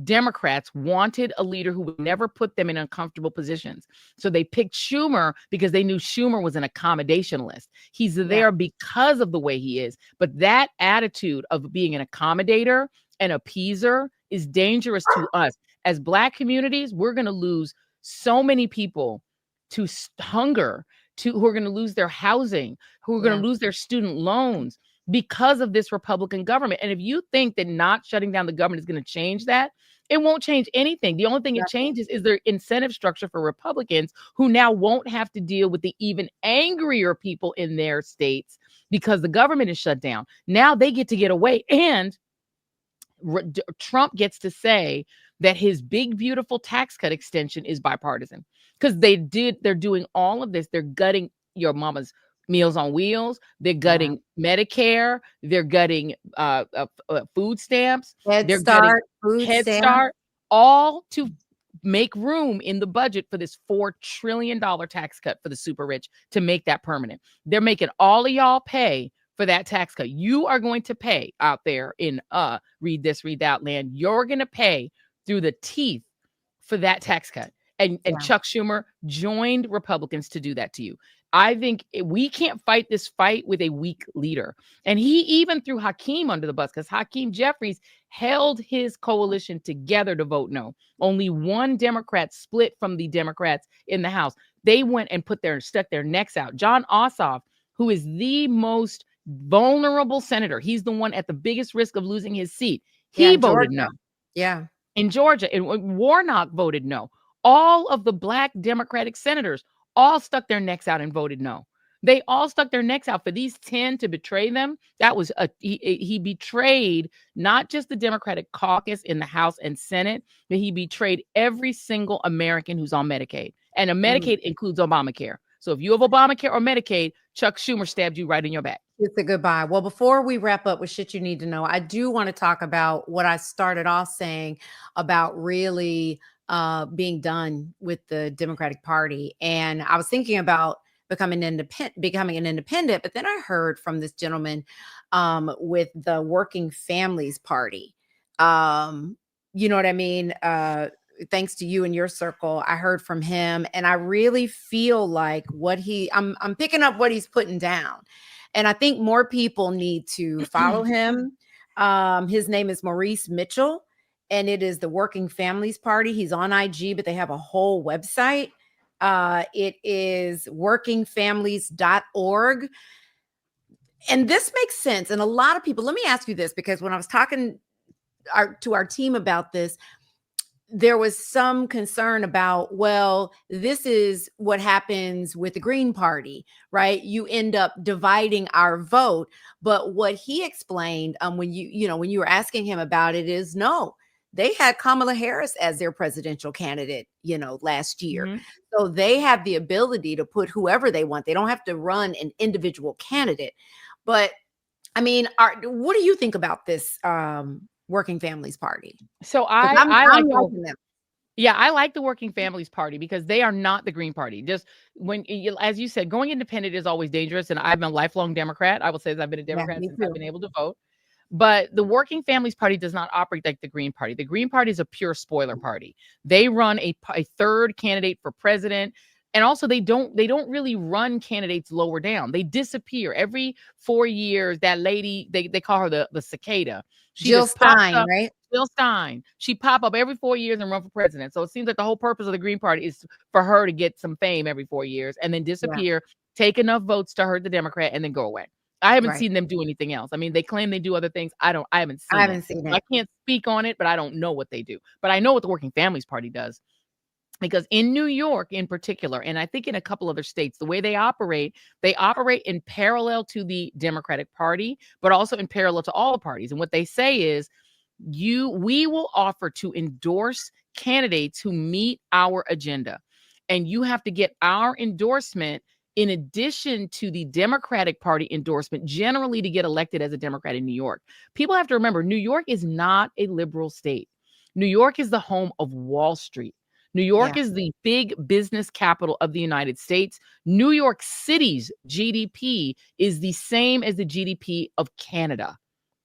Democrats, wanted a leader who would never put them in uncomfortable positions. So they picked Schumer because they knew Schumer was an accommodationalist. He's there because of the way he is. But that attitude of being an accommodator and appeaser is dangerous to us. As Black communities, we're going to lose so many people to hunger, who are going to lose their housing, who are going to lose their student loans because of this Republican government. And if you think that not shutting down the government is going to change that, it won't change anything. The only thing it changes is their incentive structure for Republicans, who now won't have to deal with the even angrier people in their states because the government is shut down. Now they get to get away, and Trump gets to say that his big, beautiful tax cut extension is bipartisan, because they're doing all of this. They're gutting your mama's Meals on Wheels. They're gutting Medicare. They're gutting food stamps. Head Start, all to make room in the budget for this $4 trillion tax cut for the super rich, to make that permanent. They're making all of y'all pay for that tax cut. You are going to pay out there in read this, read that land. You're going to pay through the teeth for that tax cut. And Chuck Schumer joined Republicans to do that to you. I think we can't fight this fight with a weak leader. And he even threw Hakeem under the bus, because Hakeem Jeffries held his coalition together to vote no. Only one Democrat split from the Democrats in the House. They went and stuck their necks out. John Ossoff, who is the most vulnerable senator, he's the one at the biggest risk of losing his seat. He voted no. Yeah. In Georgia, and Warnock voted no. All of the Black Democratic senators all stuck their necks out and voted no. They all stuck their necks out for these 10 to betray them. That was he betrayed not just the Democratic caucus in the House and Senate, but he betrayed every single American who's on Medicaid. And a Medicaid includes Obamacare. So if you have Obamacare or Medicaid, Chuck Schumer stabbed you right in your back. It's a goodbye. Well, before we wrap up with shit you need to know, I do want to talk about what I started off saying about really being done with the Democratic Party. And I was thinking about becoming an independent, but then I heard from this gentleman with the Working Families Party. You know what I mean? Thanks to you and your circle, I heard from him, and I really feel like I'm picking up what he's putting down. And I think more people need to follow him. His name is Maurice Mitchell, and it is the Working Families Party. He's on IG, but they have a whole website. It is workingfamilies.org. And this makes sense. And a lot of people, let me ask you this, because when I was talking to our team about this, there was some concern about, well, this is what happens with the Green Party, right? You end up dividing our vote. But what he explained, when when you were asking him about it, is no, they had Kamala Harris as their presidential candidate, last year. Mm-hmm. So they have the ability to put whoever they want. They don't have to run an individual candidate. But I mean, what do you think about this Working Families Party? So Because I I'm like the liking them. Yeah, I like the Working Families Party because they are not the Green Party. Just as you said, going independent is always dangerous. And I'm a lifelong Democrat. I will say that I've been a Yeah, Democrat me since I've too. been able to vote. But the Working Families Party does not operate like the Green Party. The Green Party is a pure spoiler party. They run a third candidate for president. And also they don't really run candidates lower down. They disappear every 4 years. That lady, they call her the cicada. She Jill just pops Stein, up. right? Jill Stein. She pop up every 4 years and run for president. So it seems like the whole purpose of the Green Party is for her to get some fame every 4 years and then Yeah, disappear, take enough votes to hurt the Democrat, and then go away. I haven't right. seen them do anything else. I mean, they claim they do other things. I haven't I seen it. haven't seen I it. can't speak on it, but I don't know what they do. But I know what the Working Families Party does. Because in New York in particular, and I think in a couple other states, the way they operate in parallel to the Democratic Party, but also in parallel to all the parties. And what they say is we will offer to endorse candidates who meet our agenda. And you have to get our endorsement in addition to the Democratic Party endorsement, generally to get elected as a Democrat in New York. People have to remember New York is not a liberal state. New York is the home of Wall Street. New York Yeah. is the big business capital of the United States. New York City's GDP is the same as the GDP of Canada.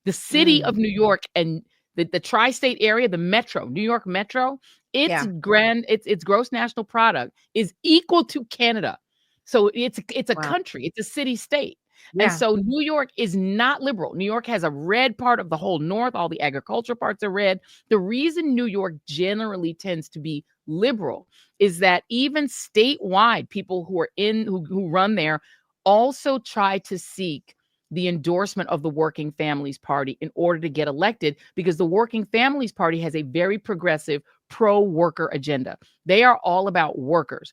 The city Mm, of New York and the tri-state area, the metro, New York metro, yeah. its gross national product is equal to Canada. So it's a Wow. country, it's a city state. And Yeah. so New York is not liberal. New York has a red part of the whole north, all the agriculture parts are red. The reason New York generally tends to be liberal is that even statewide, people who run there also try to seek the endorsement of the Working Families Party in order to get elected because the Working Families Party has a very progressive pro-worker agenda. They are all about workers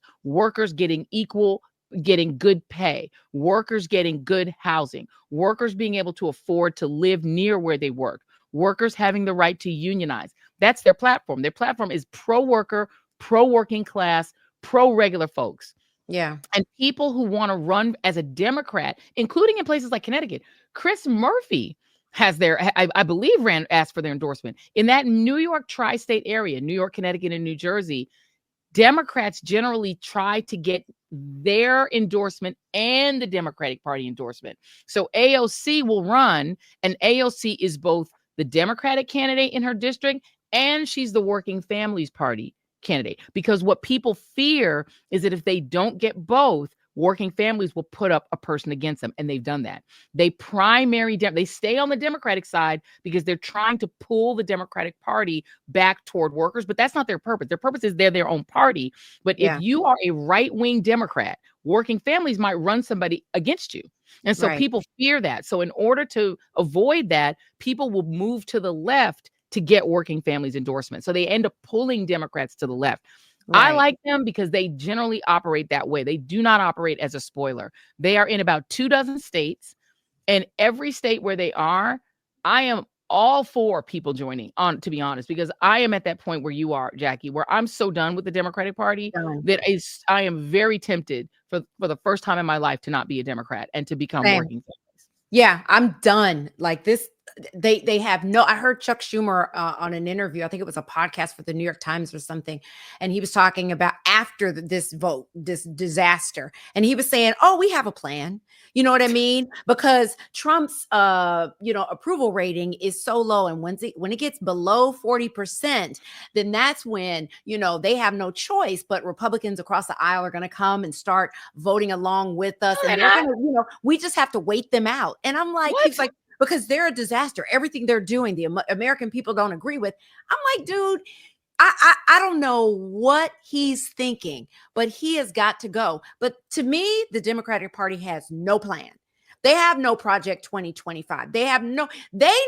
getting good pay, workers getting good housing, workers being able to afford to live near where they work, workers having the right to unionize. That's their platform. Their platform is pro-worker, pro-working class, pro-regular folks. Yeah. And people who want to run as a Democrat, including in places like Connecticut, Chris Murphy I believe, asked for their endorsement. In that New York tri-state area, New York, Connecticut, and New Jersey, Democrats generally try to get their endorsement and the Democratic Party endorsement. So AOC will run, and AOC is both the Democratic candidate in her district and she's the Working Families Party candidate. Because what people fear is that if they don't get both, working families will put up a person against them, and they've done that. They stay on the Democratic side because they're trying to pull the Democratic Party back toward workers, but that's not their purpose. Their purpose is they're their own party. But if Yeah. you are a right-wing Democrat, working families might run somebody against you. And so Right. people fear that. So in order to avoid that, people will move to the left to get working families endorsement. So they end up pulling Democrats to the left. I Right. like them because they generally operate that way. They do not operate as a spoiler. They are in about 24 states, and every state where they are, I am all for people joining on, to be honest, because I am at that point where you are, Jackie, where I'm so done with the Democratic Party Done. that I am very tempted for the first time in my life to not be a Democrat and to become Same. working families. Yeah, I'm done. Like this, they have no. I heard Chuck Schumer on an interview. I think it was a podcast for the New York Times or something, and he was talking about after this vote, this disaster, and he was saying, "Oh, we have a plan." You know what I mean? Because Trump's approval rating is so low, and when it gets below 40%, then that's when they have no choice. But Republicans across the aisle are going to come and start voting along with us, No, and they're they're not. going to, we just have to wait them out. And I'm like, he's What? like, because they're a disaster. Everything they're doing, the American people don't agree with. I'm like, dude, I don't know what he's thinking, but he has got to go. But to me, the Democratic Party has no plan. They have no Project 2025. They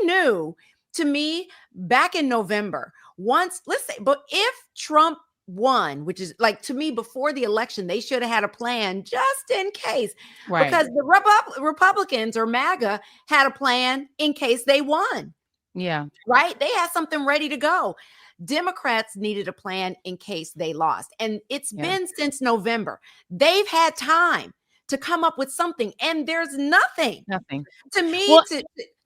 knew to me, back in November, once, let's say, but if Trump won, which is like, to me, before the election, they should have had a plan just in case, Right. because the Republicans or MAGA had a plan in case they won, Yeah. right? They had something ready to go. Democrats needed a plan in case they lost. And it's Yeah. been since November. They've had time to come up with something, and there's nothing. Nothing. To me, Well,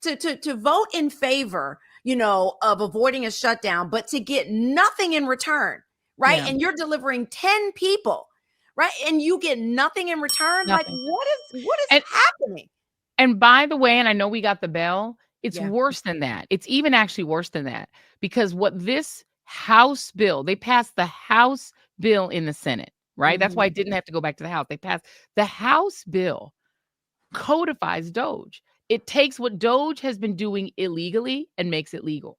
to vote in favor, of avoiding a shutdown, but to get nothing in return, right? yeah, And you're delivering 10 people, right? And you get nothing in return. Like, nothing. what is And happening? and by the way, and I know we got the bell, it's Yeah. worse than that. It's even actually worse than that, because what this House bill, they passed the House bill in the Senate, right? That's why Mhm. it didn't have to go back to the House. They passed the House bill codifies Doge. It takes what Doge has been doing illegally and makes it legal.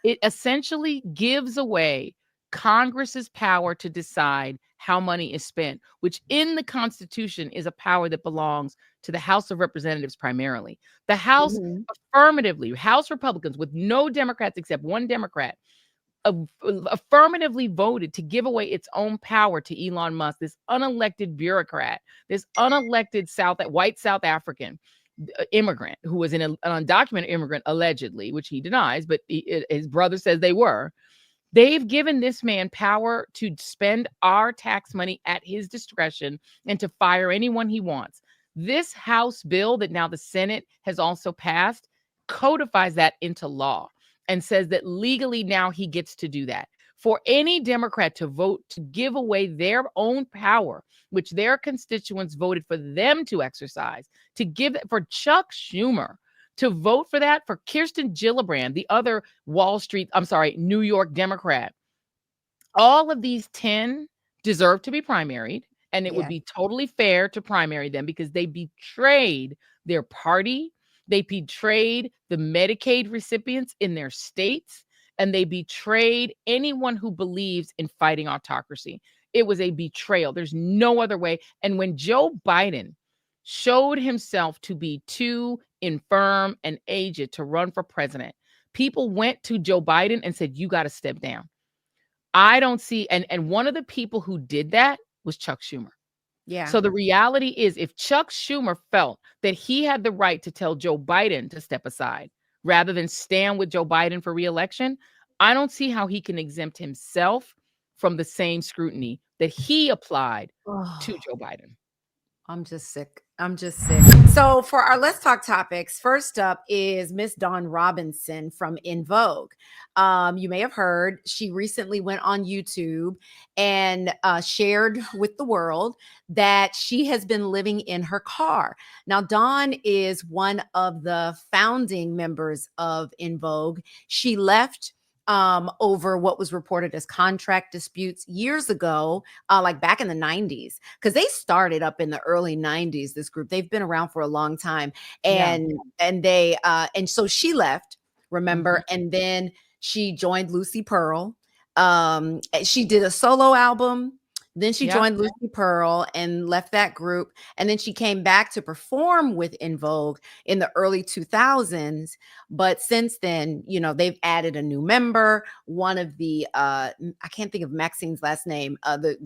It essentially gives away Congress's power to decide how money is spent, which in the Constitution is a power that belongs to the House of Representatives primarily. The House Mhm. affirmatively, House Republicans with no Democrats except one Democrat, affirmatively voted to give away its own power to Elon Musk, this unelected bureaucrat, this unelected white South African immigrant who was an undocumented immigrant allegedly, which he denies, but his brother says they were. They've given this man power to spend our tax money at his discretion and to fire anyone he wants. This House bill that now the Senate has also passed codifies that into law and says that legally now he gets to do that. For any Democrat to vote to give away their own power, which their constituents voted for them to exercise, to give it for Chuck Schumer to vote for that, for Kirsten Gillibrand, the other New York Democrat. All of these 10 deserve to be primaried, and it would Yeah. be totally fair to primary them because they betrayed their party, they betrayed the Medicaid recipients in their states, and they betrayed anyone who believes in fighting autocracy. It was a betrayal. There's no other way. And when Joe Biden showed himself to be too infirm and aged to run for president, people went to Joe Biden and said, "You got to step down." I don't see, and one of the people who did that was Chuck Schumer. Yeah. So the reality is, if Chuck Schumer felt that he had the right to tell Joe Biden to step aside rather than stand with Joe Biden for reelection, I don't see how he can exempt himself from the same scrutiny that he applied to Oh. Joe Biden. I'm just sick. I'm just sick. So for our Let's Talk topics, first up is Miss Dawn Robinson from En Vogue. You may have heard she recently went on YouTube and shared with the world that she has been living in her car. Now, Dawn is one of the founding members of En Vogue. She left over what was reported as contract disputes years ago, like back in the 90s, because they started up in the early 90s. This group, they've been around for a long time, Yeah. and so she left, remember, Mhm. and then she joined Lucy Pearl. She did a solo album. Then she Yep. joined Lucy Pearl and left that group. And then she came back to perform with En Vogue in the early 2000s. But since then, they've added a new member. One of the I can't think of Maxine's last name, the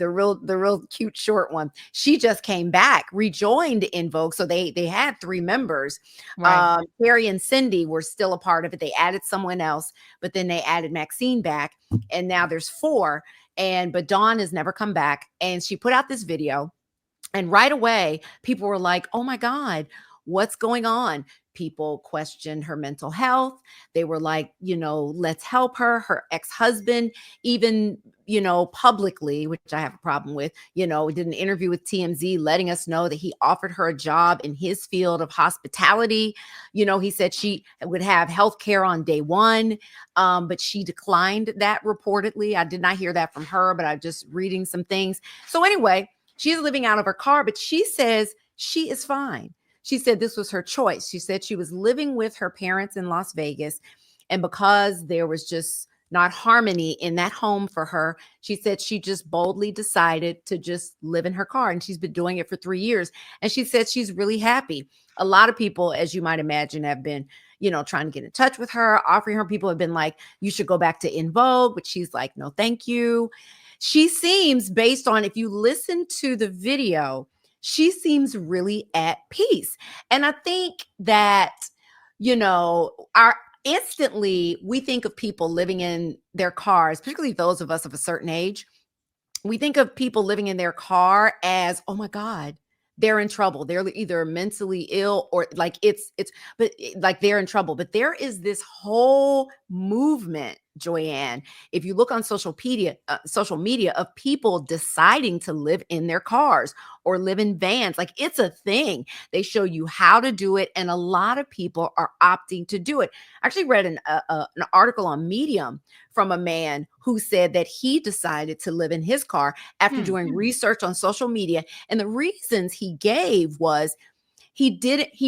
real cute short one. She just came back, rejoined En Vogue. So they had three members. Right. Carrie and Cindy were still a part of it. They added someone else, but then they added Maxine back, and now there's four. But Dawn has never come back, and she put out this video, and right away people were like, oh my God, what's going on? People questioned her mental health. They were like, let's help her. Her ex-husband, even, publicly, which I have a problem with, did an interview with TMZ letting us know that he offered her a job in his field of hospitality. He said she would have health care on day one, but she declined that reportedly. I did not hear that from her, but I'm just reading some things. So anyway, she's living out of her car, but she says she is fine. She said this was her choice. She said she was living with her parents in Las Vegas, and because there was just not harmony in that home for her. She said she just boldly decided to just live in her car, and she's been doing it for 3 years. And she said she's really happy. A lot of people, as you might imagine, have been, trying to get in touch with her, offering her. People have been like, you should go back to En Vogue, but she's like, no, thank you. She seems, based on, if you listen to the video, she seems really at peace. And I think that, our instantly we think of people living in their cars, particularly those of us of a certain age. We think of people living in their car as, oh my God, they're in trouble. They're either mentally ill or like but like they're in trouble. But there is this whole movement, Joyanne, if you look on social media of people deciding to live in their cars or live in vans. Like, it's a thing. They show you how to do it, and a lot of people are opting to do it. I actually read an article on Medium from a man who said that he decided to live in his car after doing research on social media. And the reasons he gave was he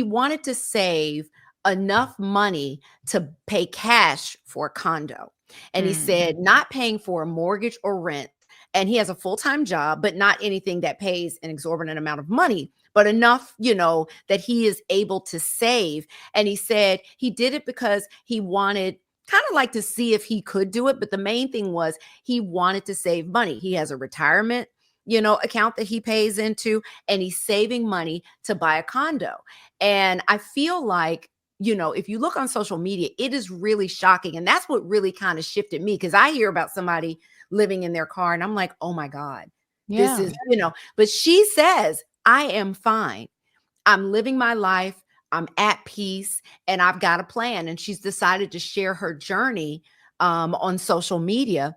wanted to save enough money to pay cash for a condo. And he said not paying for a mortgage or rent. And he has a full-time job, but not anything that pays an exorbitant amount of money, but enough, that he is able to save. And he said he did it because he wanted kind of like to see if he could do it. But the main thing was he wanted to save money. He has a retirement, account that he pays into, and he's saving money to buy a condo. And I feel like, if you look on social media, it is really shocking. And that's what really kind of shifted me, because I hear about somebody living in their car and I'm like, oh my God, this is, but she says, I am fine. I'm living my life. I'm at peace, and I've got a plan. And she's decided to share her journey on social media.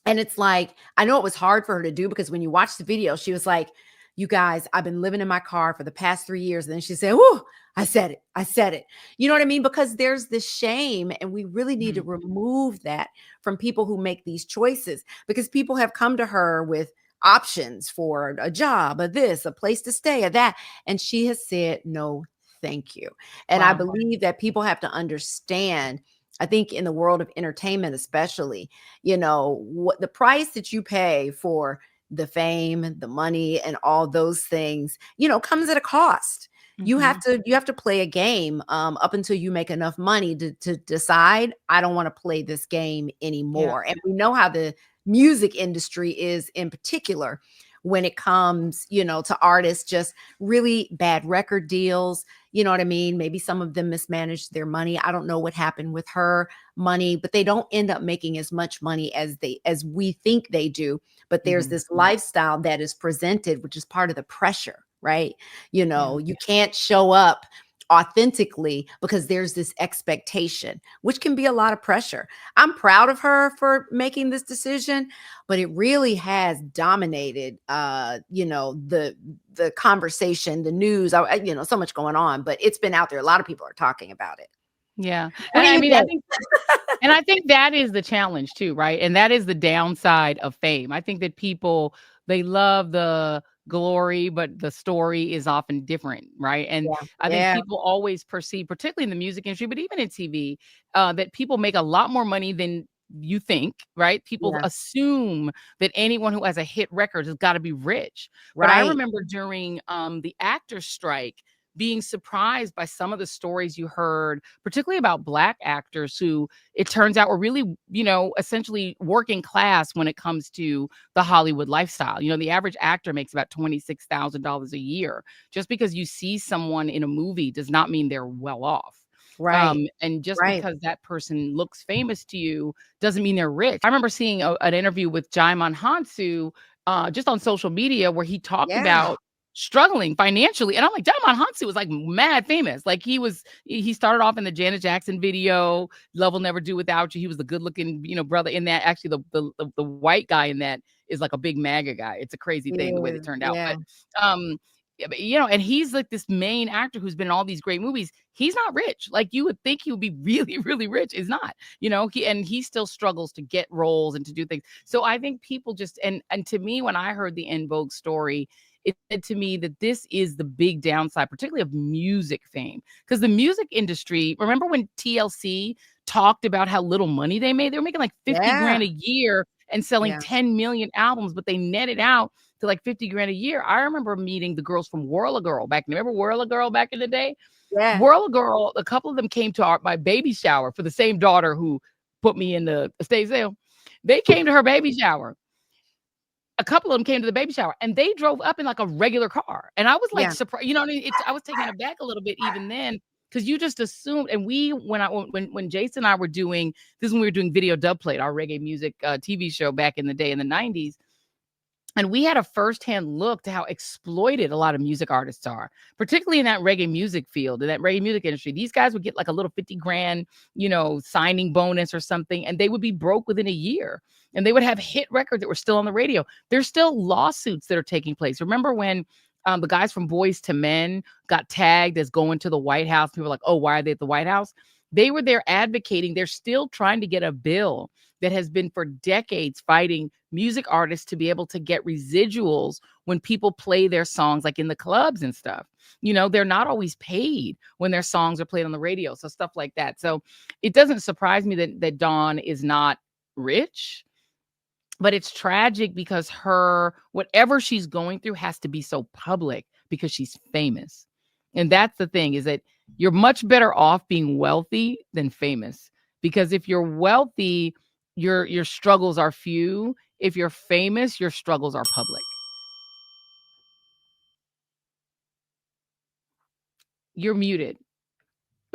And it's like, I know it was hard for her to do, because when you watch the video, she was like, you guys, I've been living in my car for the past 3 years. And then she said, "Whoa, I said it. I said it." You know what I mean? Because there's this shame, and we really need to remove that from people who make these choices, because people have come to her with options for a job, a place to stay, a that. And she has said, no, thank you. And I believe that people have to understand, I think in the world of entertainment, especially, what the price that you pay for the fame, the money, and all those things, comes at a cost. You have to play a game up until you make enough money to decide, I don't want to play this game anymore. And we know how the music industry is, in particular, when it comes, to artists, just really bad record deals. You know what I mean? Maybe some of them mismanaged their money. I don't know what happened with her money, but they don't end up making as much money as we think they do. But there's this lifestyle that is presented, which is part of the pressure, right? You can't show up authentically because there's this expectation, which can be a lot of pressure. I'm proud of her for making this decision, but it really has dominated, the conversation, the news, so much going on, but it's been out there. A lot of people are talking about it. Yeah. What And do I you mean, think? I think that is the challenge too, right? And that is the downside of fame. I think that people, they love the glory, but the story is often different, right? And I think Yeah. people always perceive, particularly in the music industry, but even in TV, that people make a lot more money than you think, right? People Yeah. assume that anyone who has a hit record has got to be rich. But I Right. remember during the actors' strike, being surprised by some of the stories you heard, particularly about Black actors who it turns out were really, essentially working class when it comes to the Hollywood lifestyle. The average actor makes about $26,000 a year. Just because you see someone in a movie does not mean they're well off. Right. And just Right. because that person looks famous to you doesn't mean they're rich. I remember seeing an interview with Jaimon Hansu just on social media where he talked Yeah. about struggling financially. And I'm like, Jaimon Hansu was like mad famous. Like he started off in the Janet Jackson video, Love Will Never Do Without You. He was the good looking, brother in that. Actually, the white guy in that is like a big MAGA guy. It's a crazy thing the way they turned out. Yeah. But yeah, but, and he's like this main actor who's been in all these great movies. He's not rich. Like you would think he would be really, really rich. Is not, he still struggles to get roles and to do things. So I think people just, and to me, when I heard the En Vogue story, it said to me that this is the big downside, particularly of music fame. Because the music industry, remember when TLC talked about how little money they made. They were making like 50 Yeah. grand a year and selling Yeah. 10 million albums, but they netted out to like 50 grand a year. I remember meeting the girls from Whirl Girl back. Remember Whirl Girl back in the day? Yeah. Whirl Girl, a couple of them came to my baby shower for the same daughter who put me in the estate sale. They came to her baby shower. A couple of them came to the baby shower and they drove up in like a regular car. And I was like Yeah. surprised, you know what I mean? I was taken aback a little bit even then because you just assumed. And when Jason and I were doing this, when we were doing Video Dub Plate, our reggae music TV show back in the day in the 90s. And we had a firsthand look to how exploited a lot of music artists are, particularly in that reggae music field, in that reggae music industry. These guys would get like a little 50 grand, signing bonus or something, and they would be broke within a year. And they would have hit records that were still on the radio. There's still lawsuits that are taking place. Remember when the guys from Boys to Men got tagged as going to the White House? People were like, oh, why are they at the White House? They were there advocating. They're still trying to get a bill that has been for decades fighting music artists to be able to get residuals when people play their songs like in the clubs and stuff. They're not always paid when their songs are played on the radio. So stuff like that. So it doesn't surprise me that Dawn is not rich, but it's tragic because whatever she's going through has to be so public because she's famous. And that's the thing, is that you're much better off being wealthy than famous, because if you're wealthy, your struggles are few. If you're famous, your struggles are public. You're muted.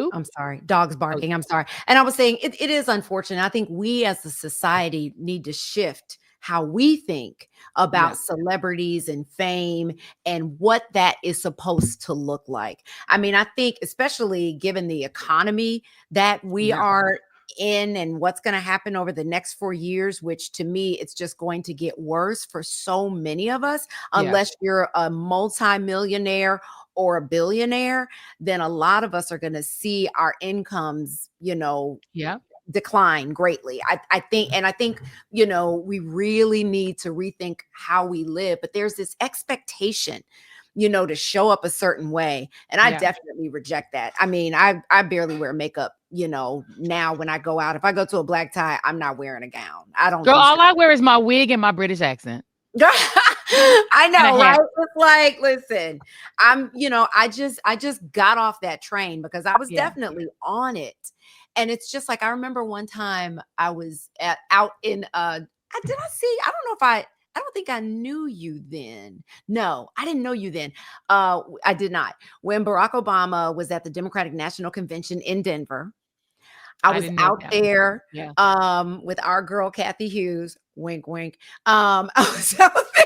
Oops. I'm sorry. Dogs barking. I'm sorry. And I was saying it is unfortunate. I think we as a society need to shift how we think about celebrities and fame and what that is supposed to look like. I mean, I think especially given the economy that we are in and what's going to happen over the next 4 years, which to me, it's just going to get worse for so many of us, unless you're a multimillionaire or a billionaire, then a lot of us are going to see our incomes, decline greatly. I think, we really need to rethink how we live, but there's this expectation, to show up a certain way. And I definitely reject that. I mean, I barely wear makeup, now when I go out. If I go to a black tie, I'm not wearing a gown. I don't. Girl, all I wear is my wig and my British accent. I know, right? It's like, listen, I just got off that train because I was definitely on it. And it's just like, I remember one time I was out in, I don't think I knew you then. No, I didn't know you then. I did not. When Barack Obama was at the Democratic National Convention in Denver, I was out there with our girl, Kathy Hughes. Wink, wink. I was out there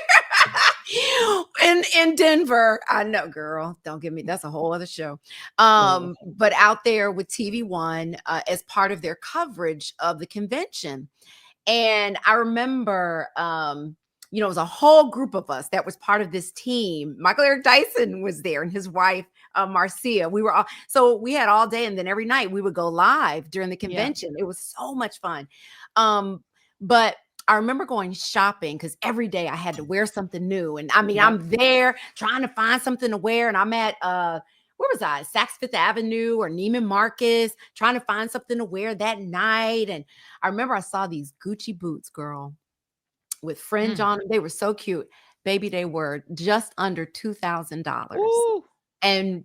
in Denver. I know, girl. Don't give me, that's a whole other show. But out there with TV One as part of their coverage of the convention. And I remember, it was a whole group of us that was part of this team. Michael Eric Dyson was there and his wife, Marcia. We were all, so we had all day, and then every night we would go live during the convention. It was so much fun. But I remember going shopping because every day I had to wear something new. And I mean, I'm there trying to find something to wear. And I'm at, where was I? Saks Fifth Avenue or Neiman Marcus, trying to find something to wear that night. And I remember I saw these Gucci boots, girl, with fringe on them. They were so cute. Baby, they were just under $2,000. And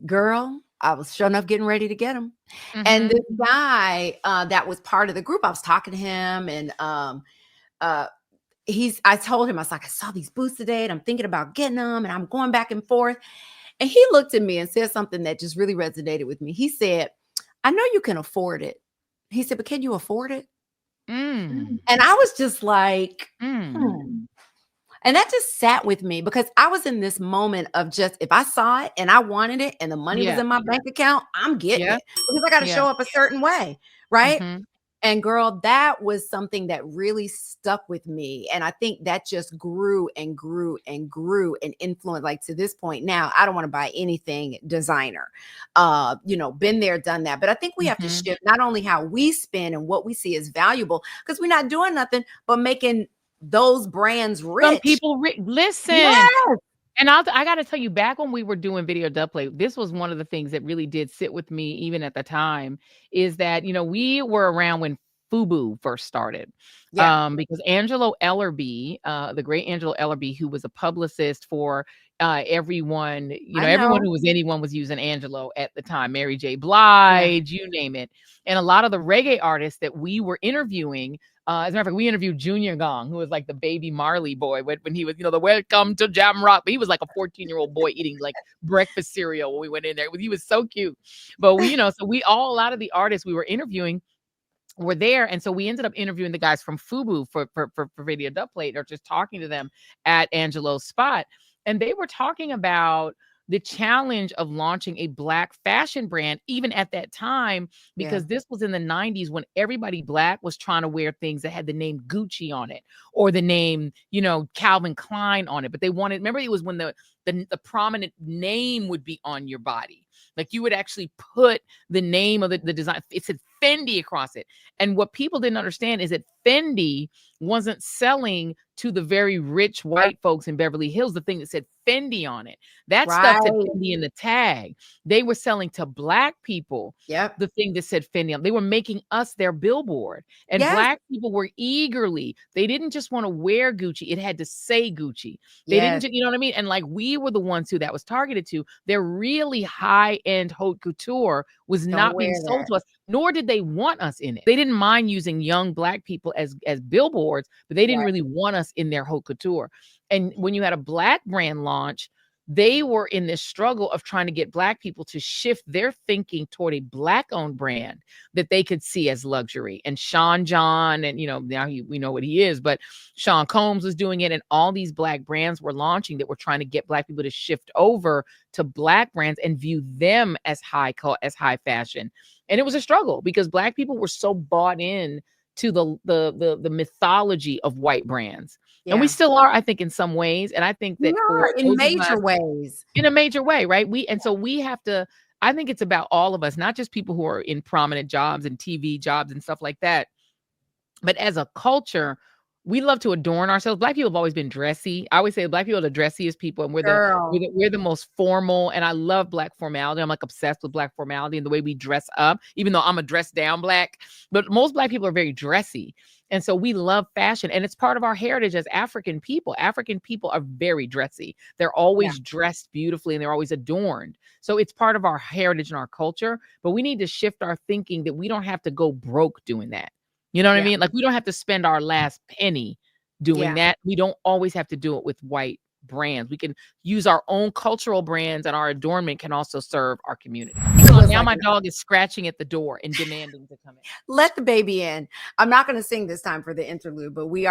girl, I was sure enough getting ready to get them. And this guy that was part of the group, I was talking to him, and I told him, I was like, I saw these boots today and I'm thinking about getting them, and I'm going back and forth. And he looked at me and said something that just really resonated with me. He said, I know you can afford it. He said, but can you afford it? And I was just like, And that just sat with me because I was in this moment of just, if I saw it and I wanted it and the money was in my bank account, I'm getting it because I got to show up a certain way. Right. And girl, that was something that really stuck with me. And I think that just grew and grew and grew and influenced, like to this point now, I don't want to buy anything designer, been there, done that. But I think we have to shift not only how we spend and what we see as valuable, because we're not doing nothing but making those brands rich. Some people listen. Yes. And I gotta tell you, back when we were doing video dub play, this was one of the things that really did sit with me even at the time, is that, we were around when FUBU first started. Yeah. Because Angelo Ellerby, the great Angelo Ellerby, who was a publicist for everyone, I everyone know. who was anyone was using Angelo at the time, Mary J. Yeah. Blige, you name it. And a lot of the reggae artists that we were interviewing, as a matter of fact, we interviewed Junior Gong, who was like the baby Marley boy when he was, the welcome to Jam Rock. But he was like a 14-year-old boy eating like breakfast cereal when we went in there. He was so cute. But so a lot of the artists we were interviewing were there. And so we ended up interviewing the guys from FUBU for Radio Dubplate, or just talking to them at Angelo's spot. And they were talking about the challenge of launching a Black fashion brand, even at that time, Yeah. because this was in the 90s when everybody Black was trying to wear things that had the name Gucci on it, or the name, Calvin Klein on it. But they wanted, remember, it was when the prominent name would be on your body. Like you would actually put the name of the design. It said Fendi across it. And what people didn't understand is that Fendi wasn't selling to the very rich white folks in Beverly Hills the thing that said Fendi on it. That stuff said Right. Fendi in the tag. They were selling to Black people Yep. the thing that said Fendi on. They were making us their billboard. And Yes. Black people were they didn't just want to wear Gucci. It had to say Gucci. They Yes. didn't, you know what I mean? And like we were the ones who that was targeted to. Their really high-end haute couture was Don't not wear being sold that. to us, nor did they want us in it. They didn't mind using young Black people as billboards, but they didn't Right. really want us in their haute couture. And when you had a Black brand launch, they were in this struggle of trying to get Black people to shift their thinking toward a Black-owned brand that they could see as luxury. And Sean John, and now we know what he is, but Sean Combs was doing it, and all these Black brands were launching that were trying to get Black people to shift over to Black brands and view them as high fashion. And it was a struggle because Black people were so bought in to the mythology of white brands. And we Yeah. still are, I think, in some ways. And I think We that are for in those of major us, ways. in a major way, right? So we have to, I think it's about all of us, not just people who are in prominent jobs and TV jobs and stuff like that. But as a culture, we love to adorn ourselves. Black people have always been dressy. I always say Black people are the dressiest people, and Girl. we're the most formal. And I love Black formality. I'm like obsessed with Black formality and the way we dress up, even though I'm a dress down Black. But most Black people are very dressy. And so we love fashion, and it's part of our heritage as African people. African people are very dressy. They're Yeah. always dressed beautifully, and they're always adorned. So it's part of our heritage and our culture. But we need to shift our thinking that we don't have to go broke doing that. You know what I Yeah. mean? Like we don't have to spend our last penny doing Yeah. that. We don't always have to do it with white brands. We can use our own cultural brands, and our adornment can also serve our community. It So was now like my dog is scratching at the door and demanding to come in. let the baby in. I'm not going to sing this time for the interlude, but we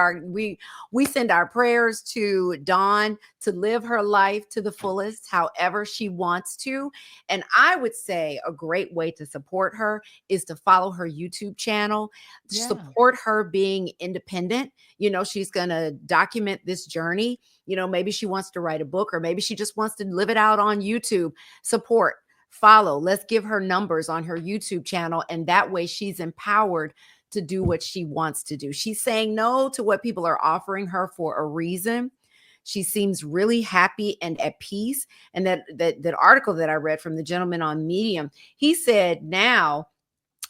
send our prayers to Dawn to live her life to the fullest, however she wants to. And I would say a great way to support her is to follow her YouTube channel, Yeah. support her being independent. She's going to document this journey. Maybe she wants to write a book, or maybe she just wants to live it out on YouTube. Support. Follow. Let's give her numbers on her YouTube channel. And that way she's empowered to do what she wants to do. She's saying no to what people are offering her for a reason. She seems really happy and at peace. And that article that I read from the gentleman on Medium, he said now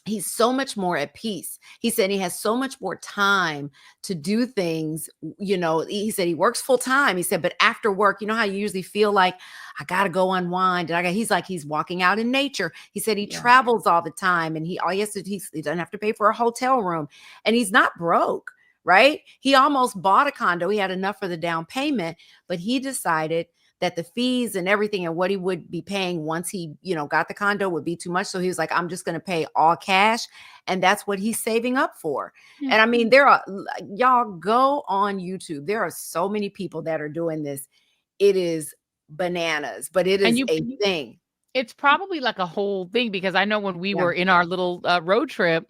he's so much more at peace. He said he has so much more time to do things. He said he works full time. He said, but after work, how you usually feel like I got to go unwind. And he's walking out in nature. He said he travels all the time, and he doesn't have to pay for a hotel room, and he's not broke. Right. He almost bought a condo. He had enough for the down payment, but he decided that the fees and everything and what he would be paying once he, got the condo would be too much. So he was like, I'm just going to pay all cash. And that's what he's saving up for. Mm-hmm. And I mean, y'all go on YouTube. There are so many people that are doing this. It is bananas, but it is a thing. It's probably like a whole thing, because I know when we were in our little road trip,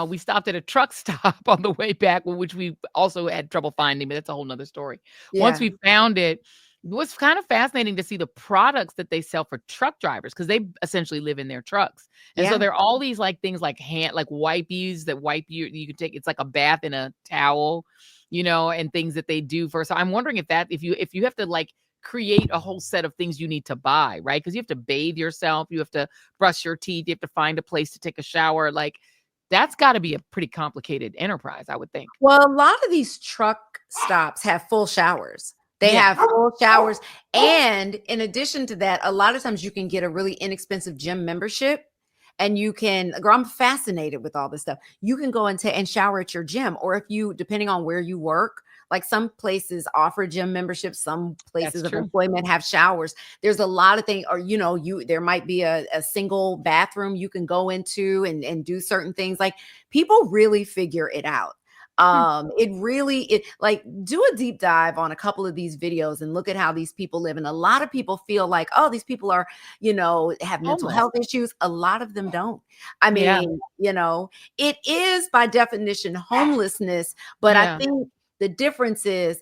we stopped at a truck stop on the way back, which we also had trouble finding, but that's a whole nother story. Yeah. Once we found it, it was kind of fascinating to see the products that they sell for truck drivers, because they essentially live in their trucks. And so there are all these like things like wipies that wipe you can take. It's like a bath in a towel, and things that they do for. So I'm wondering if you have to like create a whole set of things you need to buy, right? Because you have to bathe yourself, you have to brush your teeth, you have to find a place to take a shower. Like that's got to be a pretty complicated enterprise, I would think. Well, a lot of these truck stops have full showers. They Yeah. have full showers. And in addition to that, a lot of times you can get a really inexpensive gym membership. And you can, girl, I'm fascinated with all this stuff. You can go and shower at your gym. Or if you, depending on where you work, like some places offer gym memberships, some places That's of true. employment have showers. There's a lot of things, or there might be a single bathroom you can go into and do certain things. Like people really figure it out. Hmm. It like do a deep dive on a couple of these videos and look at how these people live. And a lot of people feel like, oh, these people are, have mental Homeless. health issues. A lot of them don't. I Yeah. mean, it is by definition homelessness, but I Yeah. think the difference is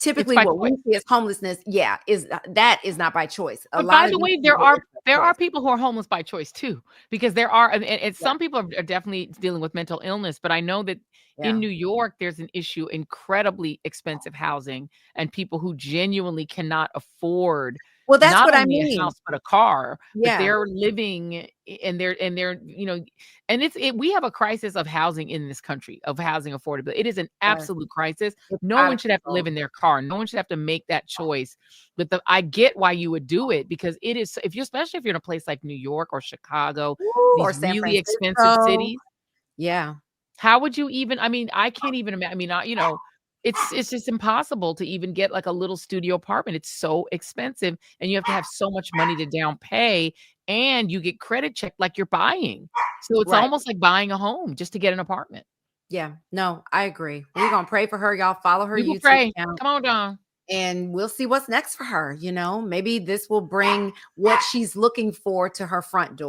It's typically by what we choice. see as homelessness, that is not by choice. A But lot by of the these way, people, it's by there are choice. people who are homeless by choice too, because there are, and Yeah, some people are definitely dealing with mental illness. But I know that in yeah. New York, there's an issue, incredibly expensive housing, and people who genuinely cannot afford Well, that's not what I only a mean. house but a car, but Yeah, they're living and they're and we have a crisis of housing in this country, of housing affordability. It is an yes. absolute crisis. It's No out one of should have to live control. in their car. No one should have to make that choice. But I get why you would do it, because it is, if you're, especially if you're in a place like New York or Chicago, Woo, or these San really expensive Francisco. cities. Yeah, How would you even, I mean, I can't even imagine. I mean, it's just impossible to even get like a little studio apartment. It's so expensive, and you have to have so much money to down pay, and you get credit checked like you're buying. So it's right. almost like buying a home just to get an apartment. Yeah, no, I agree. We're gonna pray for her, y'all. Follow her We will YouTube pray. channel, Come on, Don. and we'll see what's next for her. Maybe this will bring what she's looking for to her front door.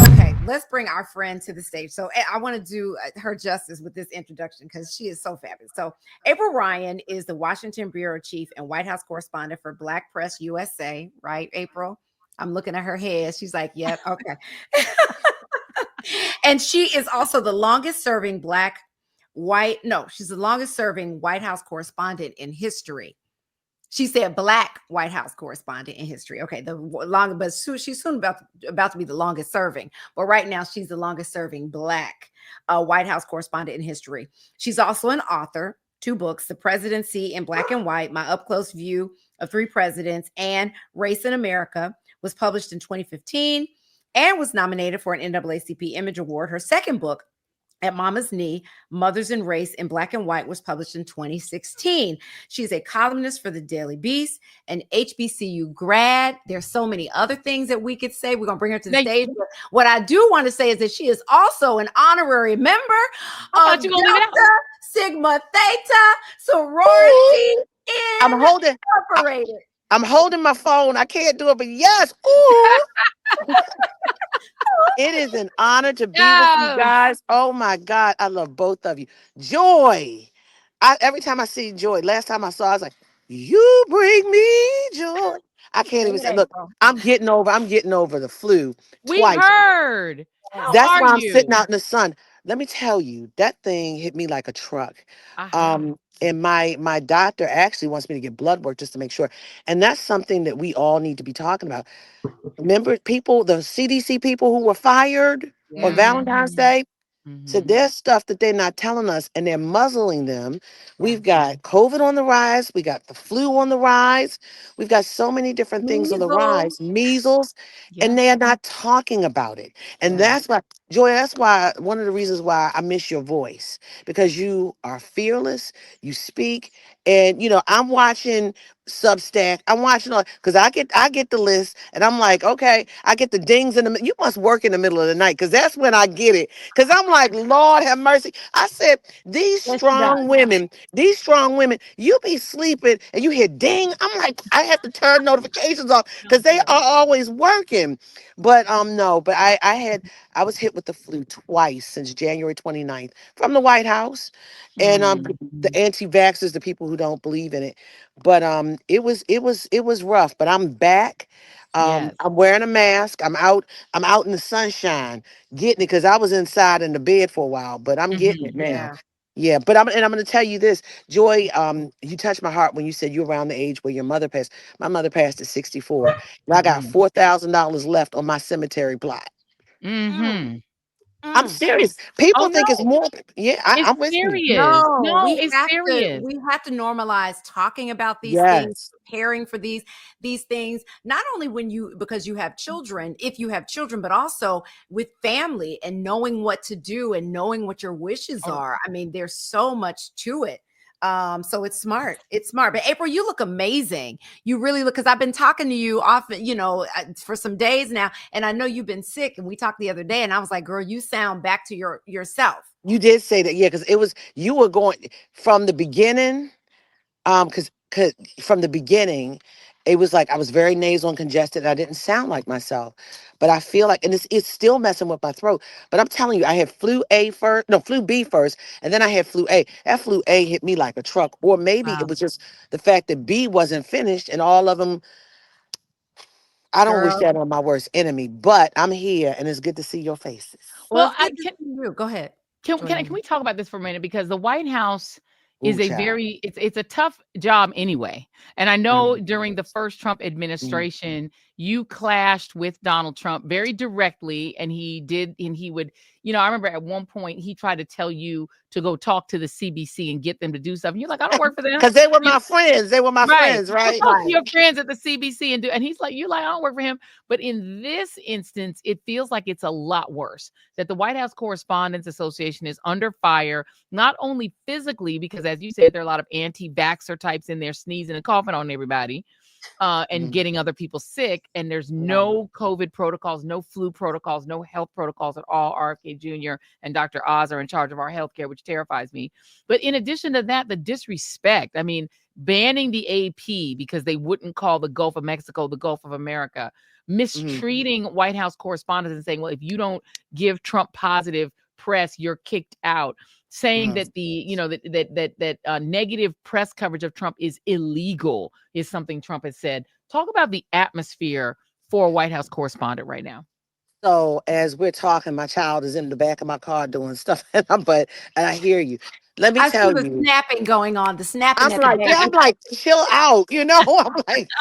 Okay, let's bring our friend to the stage. So I want to do her justice with this introduction because she is so fabulous. So April Ryan is the Washington bureau chief and White House correspondent for Black Press USA. Right, April? I'm looking at her head. She's like, "Yep, okay." And she is also the longest serving she's the longest serving White House correspondent in history. She said Black White House correspondent in history. Okay, she's soon about to be the longest serving. But right now, she's the longest serving Black White House correspondent in history. She's also an author, 2 books: The Presidency in Black and White, My Up Close View of 3 Presidents, and Race in America, was published in 2015 and was nominated for an NAACP Image Award. Her second book, At Mama's Knee, Mothers and Race in Black and White, was published in 2016. She's a columnist for the Daily Beast, an HBCU grad. There's so many other things that we could say. We're going to bring her to the stage. But what I do want to say is that she is also an honorary member I of thought you were gonna leave it out. Delta Sigma Theta Sorority I'm holding. Incorporated. I'm holding my phone. I can't do it, but yes, ooh, it is an honor to be with you Yes. guys. Oh my God, I love both of you. Joy. Every time I see Joy, last time I saw, her, I was like, "You bring me joy." I can't even say. Look, I'm getting over the flu We twice. heard. How That's are why I'm sitting you? out in the sun. Let me tell you, that thing hit me like a truck. I heard. And my doctor actually wants me to get blood work just to make sure. And that's something that we all need to be talking about. Remember people, the CDC people who were fired on Yeah. Valentine's Mhm. Day? So Mhm. there's stuff that they're not telling us and they're muzzling them. Yeah. We've got COVID on the rise. We got the flu on the rise. We've got so many different things on the Measles. rise, measles, and Yeah. they are not talking about it. And Yeah. that's why, Joy, that's why one of the reasons why I miss your voice, because you are fearless. You speak. And I'm watching Substack. I'm watching all because I get the list and I'm like, okay, I get the dings in the you must work in the middle of the night because that's when I get it. Because I'm like, Lord have mercy. I said, Yes, she does. these strong women, you be sleeping and you hear ding. I'm like, I have to turn notifications off because they are always working. But no, but I was hit with the flu twice since January 29th from the White House. And the Mhm. anti-vaxxers, the people who don't believe in it. But it was rough. But I'm back. Yes. I'm wearing a mask. I'm out in the sunshine getting it because I was inside in the bed for a while, but I'm getting it Mhm. now. Yeah. Yeah, but I'm going to tell you this, Joy. You touched my heart when you said you're around the age where your mother passed. My mother passed at 64, and I got Mhm. $4,000 left on my cemetery plot. Mm, Mhm. I'm mm. serious. People Oh, think it's no. more. Yeah, It's I'm with you. serious. No, No, it's serious. we have to normalize talking about these things, Yes, preparing for these things, not only when you because you have children, if you have children, but also with family and knowing what to do and knowing what your wishes Oh, are. I mean, there's so much to it. So it's smart. It's smart. But April, you look amazing. You really look because I've been talking to you often, for some days now, and I know you've been sick. And we talked the other day, and I was like, "Girl, you sound back to yourself." you did say that. Yeah, because it was you were going from the beginning. Cause from the beginning, it was like I was very nasal and congested. I didn't sound like myself, but I feel like, and it's still messing with my throat. But I'm telling you, I had flu A first, no, flu B first, and then I had flu A. That flu A hit me like a truck, or maybe it Wow, was just the fact that B wasn't finished, and all of them. I don't wish girl. that on my worst enemy, but I'm here, and it's good to see your faces. Well, well, it's I good to can see you. Go ahead, can Joy. we talk about this for a minute because the White House is Ooh, a child. very it's a tough job anyway. And I know Mm, during the first Trump mm. administration, you clashed with Donald Trump very directly and he would, I remember at one point he tried to tell you to go talk to the CBC and get them to do something. You're like, I don't work for them. Cause they were my friends. They were my Right. friends, Go right? talk to Right. your friends at the CBC and he's like, "You like, I don't work for him." But in this instance, it feels like it's a lot worse. That the White House Correspondents Association is under fire, not only physically, because as you said, there are a lot of anti-vaxxer types in there sneezing and coughing on everybody, and Mm, getting other people sick. And there's right. no COVID protocols, no flu protocols, no health protocols at all. RFK Jr. and Dr. Oz are in charge of our healthcare, which terrifies me. But in addition to that, the disrespect. I mean, banning the AP because they wouldn't call the Gulf of Mexico the Gulf of America, Mhm, mistreating White House correspondents and saying, well, if you don't give Trump positive press, you're kicked out. Saying mhm. that negative press coverage of Trump is illegal is something Trump has said. Talk about the atmosphere for a White House correspondent right now. So as we're talking, my child is in the back of my car doing stuff, and I hear you. Let me I see tell the you, snapping going on, the snapping I'm at the like, yeah, I'm baby. like, chill out, I'm like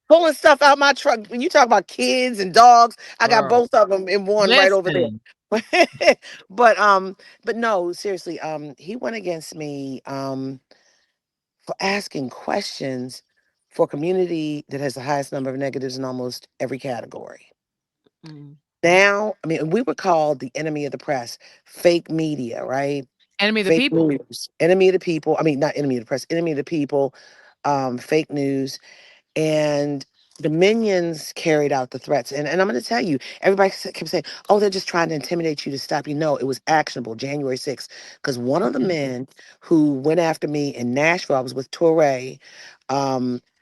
pulling stuff out my truck. When you talk about kids and dogs, I got Girl, both of them in one right over there. listen. but but no, seriously, he went against me for asking questions for a community that has the highest number of negatives in almost every category. Mm, Now, I mean, we were called the enemy of the press, fake media, right? Enemy of the Fake people. news, enemy of the people. I mean, not enemy of the press, enemy of the people, fake news. And the minions carried out the threats. And I'm going to tell you, everybody kept saying, oh, they're just trying to intimidate you to stop you. No, it was actionable January 6th. Because one of the Mhm. men who went after me in Nashville, I was with Torre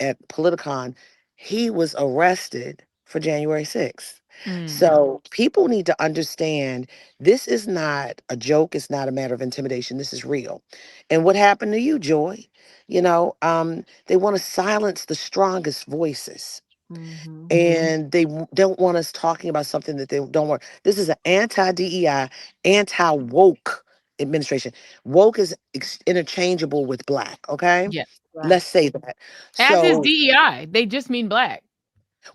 at Politicon, he was arrested for January 6th. Mm. So people need to understand this is not a joke. It's not a matter of intimidation. This is real. And what happened to you, Joy? They want to silence the strongest voices, mhm, and they don't want us talking about something that they don't want. This is an anti-DEI, anti-woke administration. Woke is interchangeable with black, okay? Yes. right. Let's say that. As is So, DEI. They just mean black.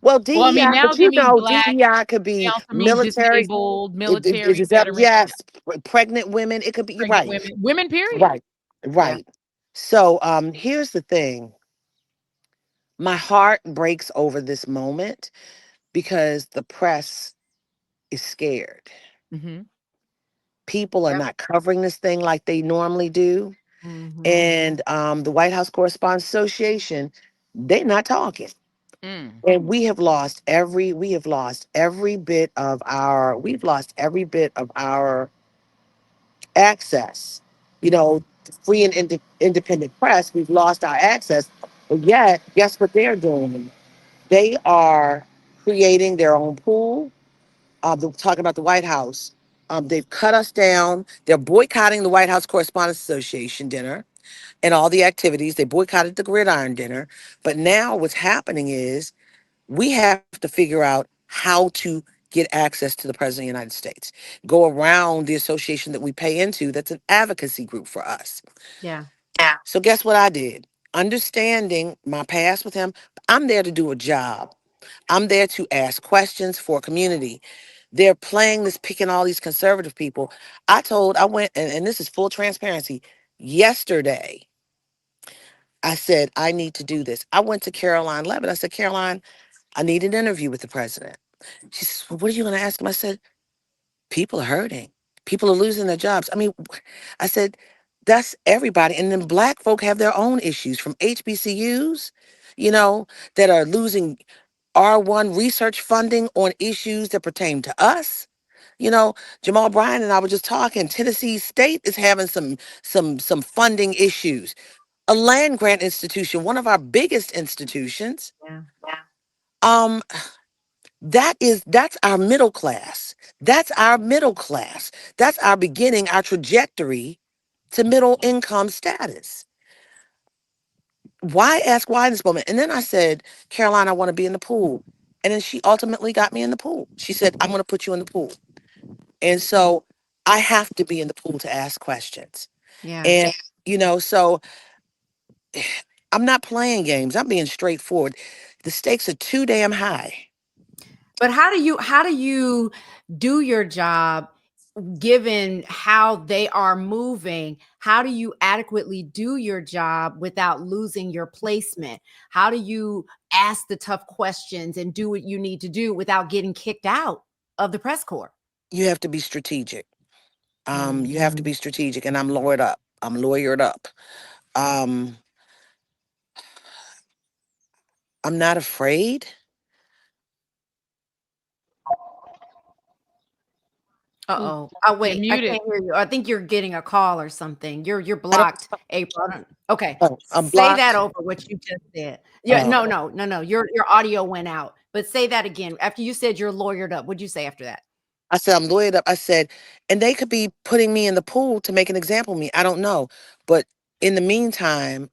well, Well, I mean, DEI, now but they mean black. DEI could They be also mean military. disabled, It military, is that, veteran, yes, pregnant women. It could be, you're pregnant right, women, women, period. right, Yeah. right. So, here's the thing. My heart breaks over this moment because the press is scared. Mhm. People are Yep. not covering this thing like they normally do. Mhm. And the White House Correspondents Association, they're not talking. Mm. And we've lost every bit of our access. Free and independent press, we've lost our access. But yet, guess what they're doing? They are creating their own pool. Talking about the White House. They've cut us down. They're boycotting the White House Correspondents Association dinner and all the activities. They boycotted the Gridiron dinner. But now what's happening is we have to figure out how to get get access to the President of the United States, go around the association that we pay into that's an advocacy group for us. Yeah. So guess what I did? Understanding my past with him, I'm there to do a job. I'm there to ask questions for a community. They're playing this, picking all these conservative people. I went, and this is full transparency. Yesterday, I said, I need to do this. I went to Caroline Levitt. I said, Caroline, I need an interview with the president. She says, well, what are you going to ask him? I said, people are hurting. People are losing their jobs. I mean, I said, that's everybody. And then black folk have their own issues from HBCUs, that are losing R1 research funding on issues that pertain to us. Jamal Bryan and I were just talking. Tennessee State is having some funding issues. A land grant institution, one of our biggest institutions. Yeah. Um, that's our middle class. That's our middle class. That's our beginning, our trajectory to middle income status. Why ask why in this moment? And then I said, Caroline, I want to be in the pool. And then she ultimately got me in the pool. She said, I'm going to put you in the pool. And so I have to be in the pool to ask questions. Yeah. And, so I'm not playing games. I'm being straightforward. The stakes are too damn high. But how do you do your job given how they are moving? How do you adequately do your job without losing your placement? How do you ask the tough questions and do what you need to do without getting kicked out of the press corps? You have to be strategic. Mm. You have to be strategic, and I'm lawyered up. I'm lawyered up. Um, I'm not afraid. Ooh, Uh-oh. Oh, you're wait, I muted. can't hear you. I think you're getting a call or something. You're I don't. blocked, April. Okay. Oh, I'm Say that blocked. over what you just said. Yeah, Oh, no. Your audio went out. But say that again. After you said you're lawyered up, what'd you say after that? I said I'm lawyered up. I said, and they could be putting me in the pool to make an example of me. I don't know, but in the meantime,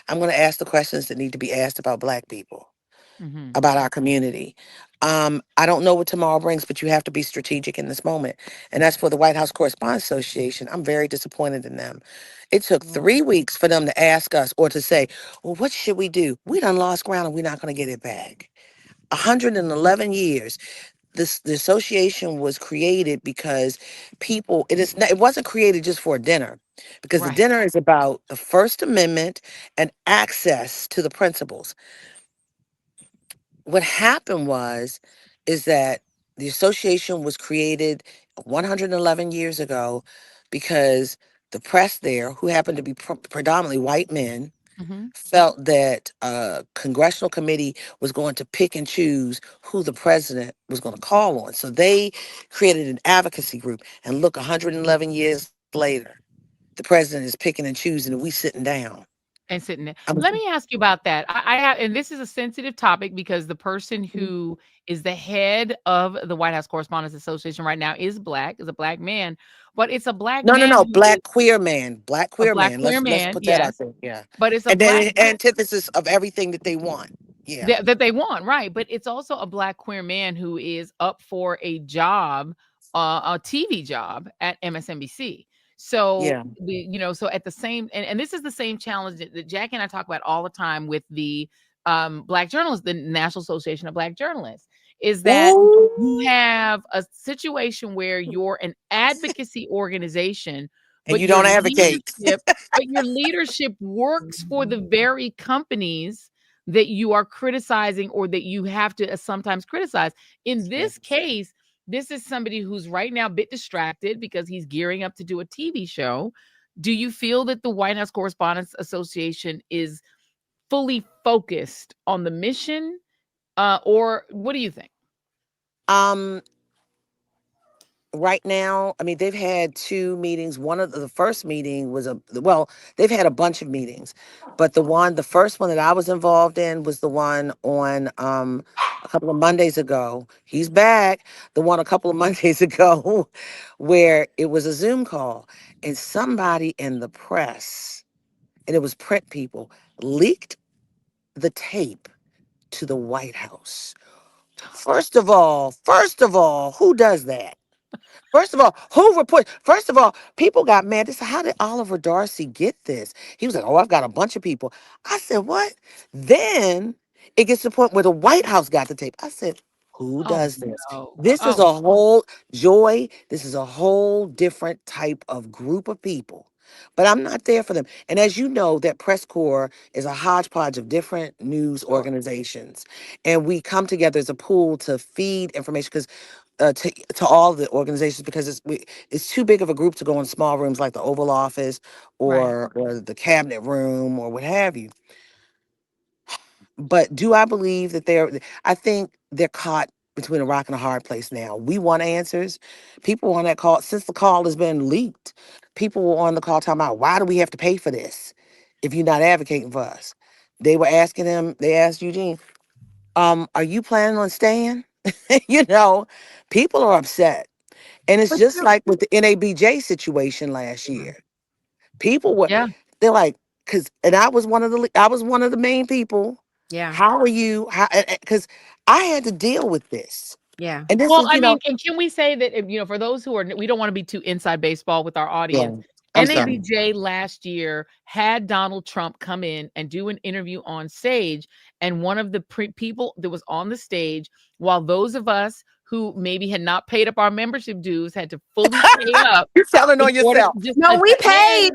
I'm going to ask the questions that need to be asked about Black people, Mhm. about our community. I don't know what tomorrow brings, but you have to be strategic in this moment. And that's for the White House Correspondent Association. I'm very disappointed in them. It took Yeah. 3 weeks for them to ask us or to say, well, what should we do? We done lost ground and we're not going to get it back. 111 years. The association was created because it wasn't created just for a dinner, because the Right. dinner is about the First Amendment and access to the principles. What happened is that the association was created 111 years ago because the press there, who happened to be predominantly white men, Mhm. felt that a congressional committee was going to pick and choose who the president was going to call on. So they created an advocacy group. And look, 111 years later, the president is picking and choosing, and we sitting down. And sitting there. I'm, Let me ask you about that. I have, and this is a sensitive topic because the person who is the head of the White House Correspondents Association right now is a black man, but it's a black no, no, man no, who is black a queer black man. queer Let's man, put that out yes, there. Yeah, but it's a and then black antithesis of everything that they want. Yeah, that they want, right? But it's also a black queer man who is up for a job, a TV job at MSNBC. So yeah. so at the same, and this is the same challenge that Jackie and I talk about all the time with the black journalists, the National Association of Black Journalists, is that you Ooh, have a situation where you're an advocacy organization, and but you don't your advocate. leadership, works for the very companies that you are criticizing or that you have to sometimes criticize. In this Yes. case, this is somebody who's right now a bit distracted because he's gearing up to do a TV show. Do you feel that the White House Correspondents Association is fully focused on the mission? Or what do you think? Um, right now, I mean, they've had two meetings. One of the first meeting was they've had a bunch of meetings, but the first one that I was involved in was the one on a couple of Mondays ago. He's back. The one a couple of Mondays ago, where it was a Zoom call, and somebody in the press, and it was print people, leaked the tape to the White House. First of all, who does that? First of all, who report? First of all, people got mad. They said, "How did Oliver Darcy get this?" He was like, "Oh, I've got a bunch of people." I said, "What?" Then it gets to the point where the White House got the tape. I said, "Who Oh does this?" no. This is Oh, a whole joy. This is a whole different type of group of people. But I'm not there for them. And as you know, that press corps is a hodgepodge of different news sure. organizations. And we come together as a pool to feed information because to all the organizations because it's too big of a group to go in small rooms like the Oval Office Right. or the Cabinet Room or what have you. But do I believe that I think they're caught between a rock and a hard place now. We want answers. People on that call, since the call has been leaked, people were on the call talking about why do we have to pay for this if you're not advocating for us? They were asking him, they asked Eugene, are you planning on staying? you know, people are upset. And it's But just you, like with the NABJ situation last year. People were, Yeah. they're like, and I was one of the main people. yeah, How are you? How? Because I had to deal with this, yeah. and this Well, is, I mean, and can we say that, for those who are, we don't want to be too inside baseball with our yeah. audience. I'm sorry. NABJ last year had Donald Trump come in and do an interview on stage. And one of the people that was on the stage, while those of us who maybe had not paid up our membership dues had to fully pay up You're telling in on order yourself. to just No, attend. we paid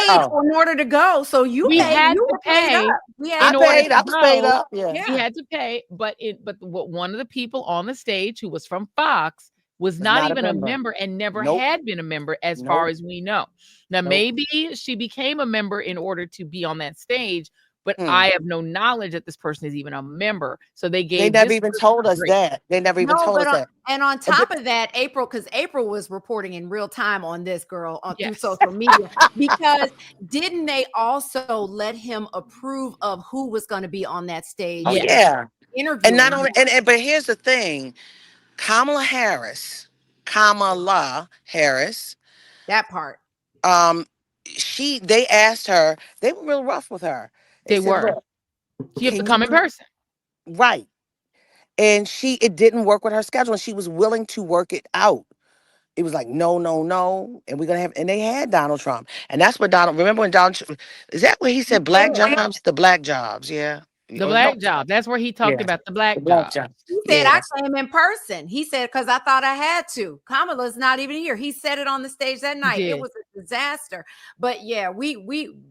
Oh, in order to go. So We had you to were paid pay up. We had I in to order pay. paid. to I was paid go. up. Yeah, We Yeah, had to pay, but one of the people on the stage who was from Fox was was not not a even a member. member and never Nope. had been a member as far Nope. as we know. Now, Nope. maybe she became a member in order to be on that stage, but Hmm. I have no knowledge that this person is even a member. So they They gave never this even person told a us break. that. They never even no, told us that. and on And top of that, because April was reporting in real time on this girl through Yes. social media. Because didn't they also let him approve of who was going to be on that oh stage Yes. yeah. And not interviewing him? only but here's the thing: Kamala Harris, That part. um, they asked her, they were real rough with her. They They said, were. "Look, You have to can come in you person. right?" And it didn't work with her schedule, and she was willing to work it out. It was like no, no, no, and we're gonna have. And they had Donald Trump, and that's what Donald. Remember when is that what he said? Black jobs, the black jobs, yeah. The Or no, black job. That's where he talked yeah, about the the black black job. jobs, He said, I yes. came in person. He said, because I thought I had to. Kamala's not even here. He said it on the stage that He night. It did. was a disaster. But yeah,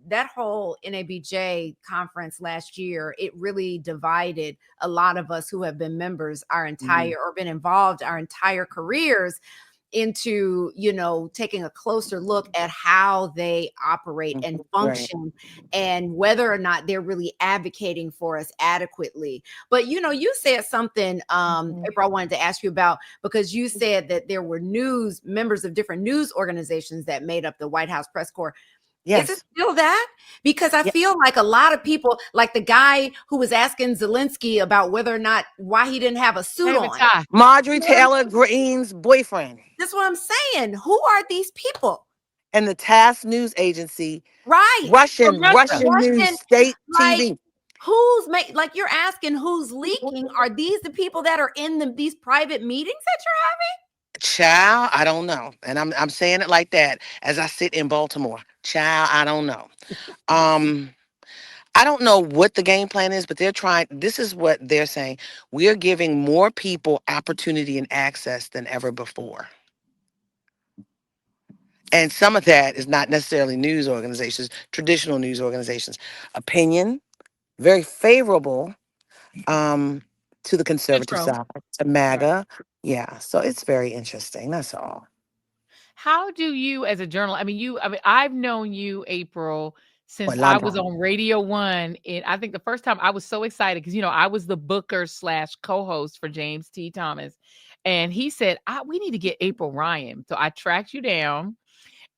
that whole NABJ conference last year, it really divided a lot of us who have been members our Mhm. entire or been involved our entire careers into taking a closer look at how they operate and Right. function and whether or not they're really advocating for us adequately. But you said something, Mhm. April, I wanted to ask you about, because you said that there were members of different news organizations that made up the White House press corps. Is it Yes. still that? Because I Yeah. feel like a lot of people, like the guy who was asking Zelensky about whether or not why he didn't have a suit David on. Ty. Marjorie You know what I'm Taylor Greene's boyfriend That's what I'm saying. Who are these people? and the TASS news agency, Right. From Russia. Russian news, Russian, state like TV. like you're asking who's leaking? Are these the people that are in these private meetings that you're Child, I don't know. And I'm saying it like that as I sit in Baltimore. Child, I don't know. Um, I don't know what the game plan is, but this is what they're saying. We're giving more people opportunity and access than ever before. And some of that is not necessarily news organizations, traditional news organizations. Opinion, very favorable to the conservative Central. side, to Right. MAGA. Yeah, so it's very interesting. That's all. How do you, as a journalist, I've known you, April, For a since I long was time. on Radio One. And I think the first time I was so excited because, I was the booker slash co-host for James T. Thomas. And he said, we need to get April Ryan. So I tracked you down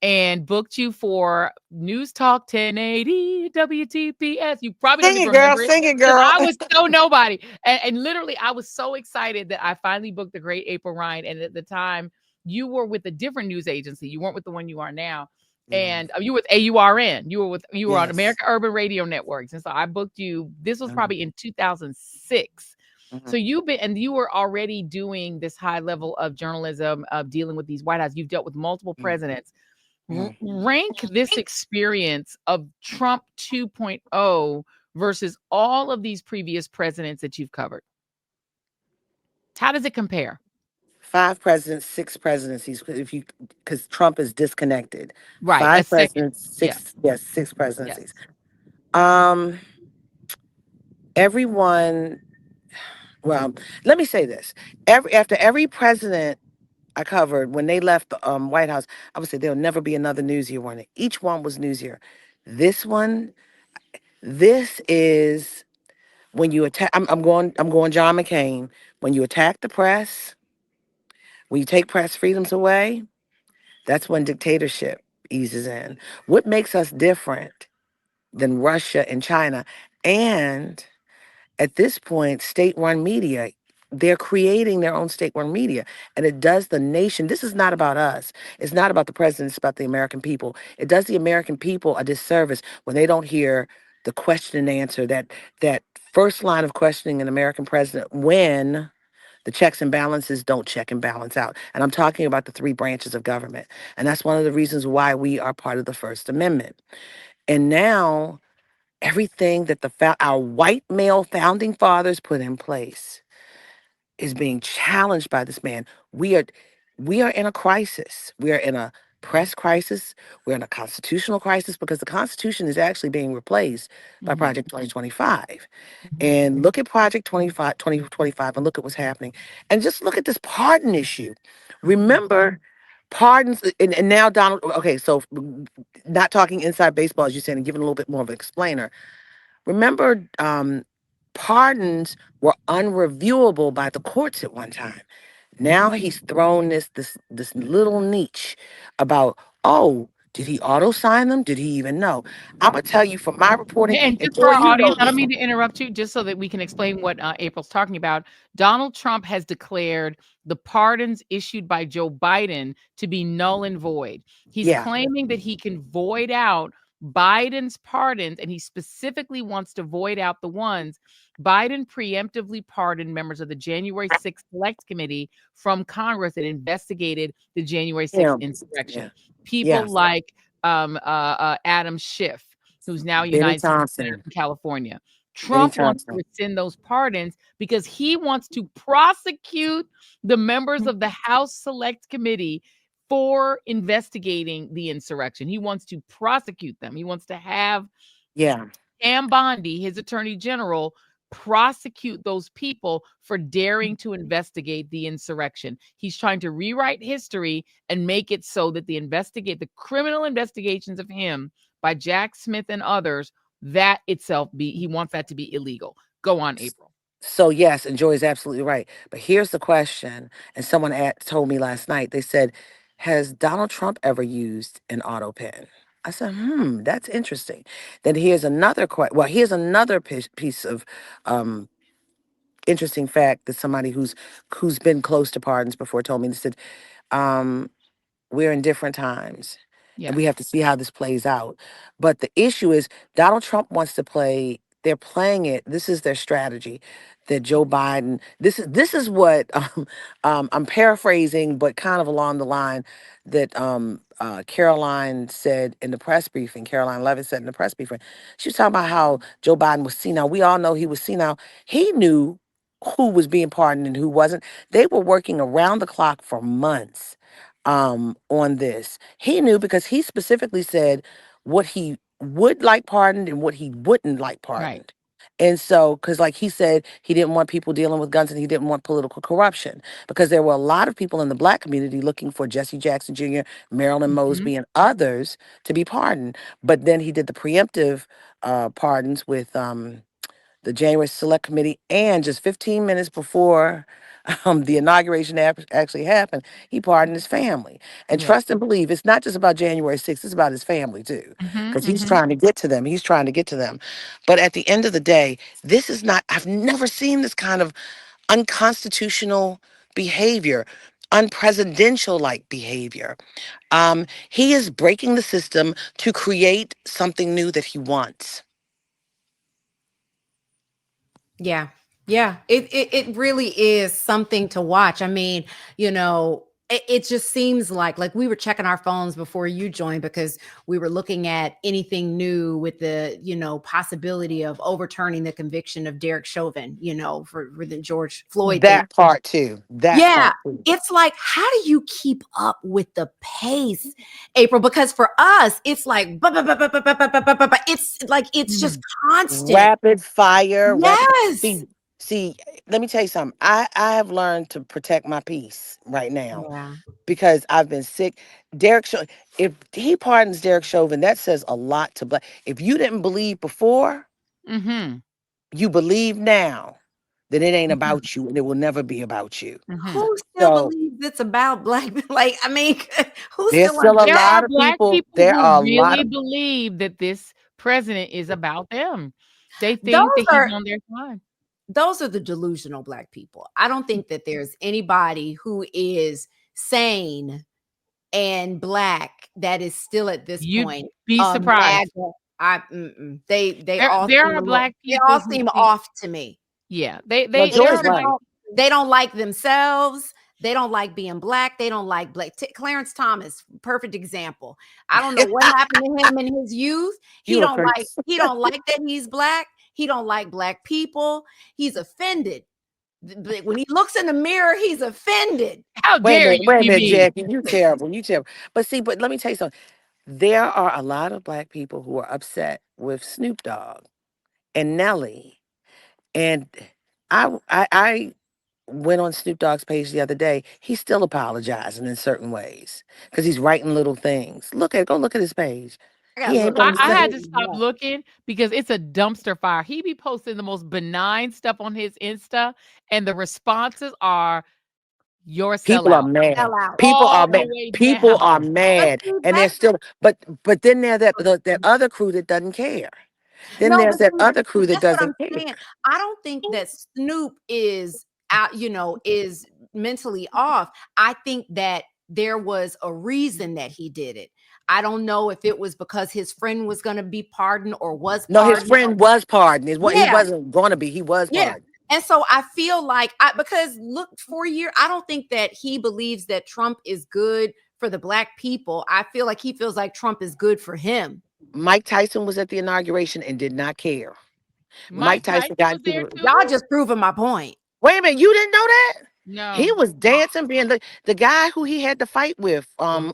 and booked you for News Talk 1080 WTPS. You probably don't Sing even it, girl. remember it Sing it, because girl. I was so nobody. And literally, I was so excited that I finally booked the great April Ryan. And at the time, you were with a different news agency. You weren't with the one you are now. Yeah. And you were with AURN. You were on Yes. America Urban Radio Networks. And so I booked you. This was Mm-hmm. probably in 2006. So you've been, and you were already doing this high level of journalism of dealing with these White House. You've dealt with multiple presidents. Mhm. Rank this experience of Trump 2.0 versus all of these previous presidents that you've covered. How does it compare? 5 presidents, 6 presidencies. If you because Trump is disconnected. Right. A Five second. presidents, Yeah. six, yes, six presidencies. Yes. Um, everyone. Well, let me say this: after every president I covered, when they left the White House, I would say there'll never be another newsier one. Each one was newsier. This one, this is when you attack. I'm going John McCain. When you attack the press, when you take press freedoms away, that's when dictatorship eases in. What makes us different than Russia and China? And at this point, state run media, they're creating their own state run media. And it does the nation, this is not about us. It's not about the president, it's about the American people. It does the American people a disservice when they don't hear the question and answer, that first line of questioning an American president when the checks and balances don't check and balance out. And I'm talking about the three branches of government. And that's one of the reasons why we are part of the First Amendment. And now everything that our white male founding fathers put in place is being challenged by this man. We are in a crisis. We are in a press crisis. We're in a constitutional crisis because the Constitution is actually being replaced by Mhm. Project 2025. Mhm. And look at Project 25, 2025, and look at what's happening. And just look at this pardon issue. Mhm. Remember, pardons, and now Donald, okay, so not talking inside baseball, as you said, and giving a little bit more of an explainer. Remember, pardons were unreviewable by the courts at one time. Now he's thrown this little niche about, oh, did he auto sign them? Did he even know? I'm gonna tell you from my reporting, And and just for Joy, our you know audience, I don't this. mean to interrupt you, just so that we can explain what April's talking about. Donald Trump has declared the pardons issued by Joe Biden to be null and void. He's Yeah, claiming that he can void out Biden's pardons, and he specifically wants to void out the ones Biden preemptively pardoned members of the January 6th Select Committee from Congress that investigated the January 6th yeah, yeah, insurrection. yeah. People like Adam Schiff, who's now Benny United States Senator Thompson, from California. Benny Trump wants to Thompson. rescind those pardons because he wants to prosecute the members of the House Select Committee for investigating the insurrection. He wants to prosecute them. He wants to have Yeah. Pam Bondi, his attorney general, prosecute those people for daring to investigate the insurrection. He's trying to rewrite history and make it so that the criminal investigations of him by Jack Smith and others, that itself he wants that to be illegal. Go on, April. So yes, and Joy is absolutely right. But here's the question, and someone told me last night. They said, "Has Donald Trump ever used an auto pen?" I said, that's interesting. Then here's another question. Well, here's another piece of um, interesting fact that somebody who's been close to pardons before told me. They said, um, we're in different times and we Yes. have to see how this plays out. But the issue is Donald Trump wants to play, they're playing it. This is their strategy that Joe Biden, this is what I'm paraphrasing, but kind of along the line that Caroline said in the press briefing. Caroline Levitt said in the press briefing. She was talking about how Joe Biden was senile. We all know he was senile. He knew who was being pardoned and who wasn't. They were working around the clock for months on this. He knew because he specifically said what he would like pardoned and what he wouldn't like Right. pardoned. And so, because like he said, he didn't want people dealing with guns and he didn't want political corruption because there were a lot of people in the black community looking for Jesse Jackson Jr., Marilyn Mhm. Mosby, and others to be pardoned. But then he did the preemptive pardons with the January Select Committee, and just 15 minutes before the inauguration actually happened, he pardoned his family. And Yes. trust and believe, it's not just about January 6th, it's about his family too, Mhm. because he's Mhm. trying to get to them. He's trying to get to them. But at the end of the day, this is not, I've never seen this kind of unconstitutional behavior, unpresidential like behavior. He is breaking the system to create something new that he wants. Yeah. Yeah, it really is something to watch. I mean, it just seems like we were checking our phones before you joined because we were looking at anything new with the, possibility of overturning the conviction of Derek Chauvin, for the George Floyd thing. That part too. That Yeah, part too. it's like, how do you keep up with the pace, April? Because for us, it's like, it's like, it's just Mhm. constant. Rapid fire, Yes. see, let me tell you something. I have learned to protect my peace right now Yeah. because I've been sick. If he pardons Derek Chauvin, that says a lot to black. If you didn't believe before, Mhm. you believe now, then it ain't Mhm. about you and it will never be about you. Mhm. Who still So believes it's about black like, I mean, who's there's still on still a There are lot of black people. people There who are a lot really of believe that this president is about them. They those think that he's are on their side. those are the delusional black people. I don't think that there's anybody who is sane and black that is still at this You'd point be surprised. MAGA. They There all there seem are a little, black they all people who seem think off to me. yeah, no. It there Joy's are doesn't black right. all they don't like themselves. They don't like being black. They don't like black. Clarence Thomas, perfect example. I don't know what happened to him in his youth. He You are don't crazy. like that he's black. He don't like black people. He's offended. When he looks in the mirror, he's offended. how dare you Wait a be minute, mean? Jackie. You terrible. You terrible. But see, but let me tell you something. There are a lot of black people who are upset with Snoop Dogg and Nelly. And I went on Snoop Dogg's page the other day. He's still apologizing in certain ways because he's writing little things. Go look at his page. I gotta He ain't look. I gonna I'm I gonna say had hit to him stop up. looking because it's a dumpster fire. He be posting the most benign stuff on his Insta, and the responses are your people are sellout mad. Hell out. People all are the mad. way People down. are But mad, see, and they're that's still. But then there's that other crew that doesn't care. Then no, there's but that see, other crew that that's what I'm doesn't care. saying. I don't think that Snoop is out, is mentally off. I think that there was a reason that he did it. I don't know if it was because his friend was going to be pardoned or was No, his pardoned. friend was pardoned. He Yeah, wasn't going to be. He was yeah. pardoned. And so I feel like because look, 4 years, I don't think that he believes that Trump is good for the black people. I feel like he feels like Trump is good for him. Mike Tyson was at the inauguration and did not care. Mike Mike Tyson Tyson got was into there the. Y'all too? just proving my point. Wait a minute, you didn't know that? He No. was dancing, being the guy who he had to fight with on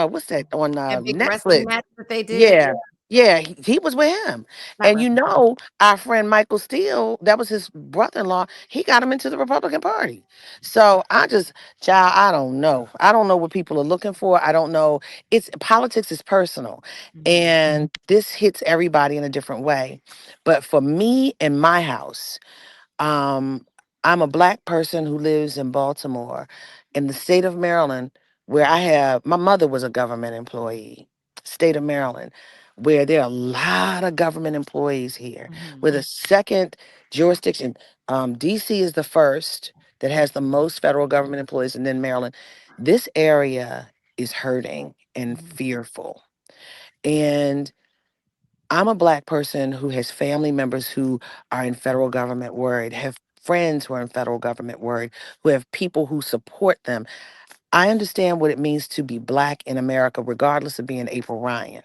what's that on That big wrestling Netflix. match that they did? Yeah, Yeah. Yeah, he was with him. not And wrestling. our friend Michael Steele, that was his brother-in-law, he got him into the Republican Party. So child, I don't know. I don't know what people are looking for. I don't know. It's politics is personal. Mhm. And this hits everybody in a different way. But for me in my house, um, I'm a black person who lives in Baltimore, in the state of Maryland, where my mother was a government employee, state of Maryland, where there are a lot of government employees here. We're Mhm. the second jurisdiction. DC is the first that has the most federal government employees, and then Maryland. This area is hurting and Mhm. fearful. And I'm a black person who has family members who are in federal government worried, have friends who are in federal government worried, who have people who support them. I understand what it means to be black in America, regardless of being April Ryan.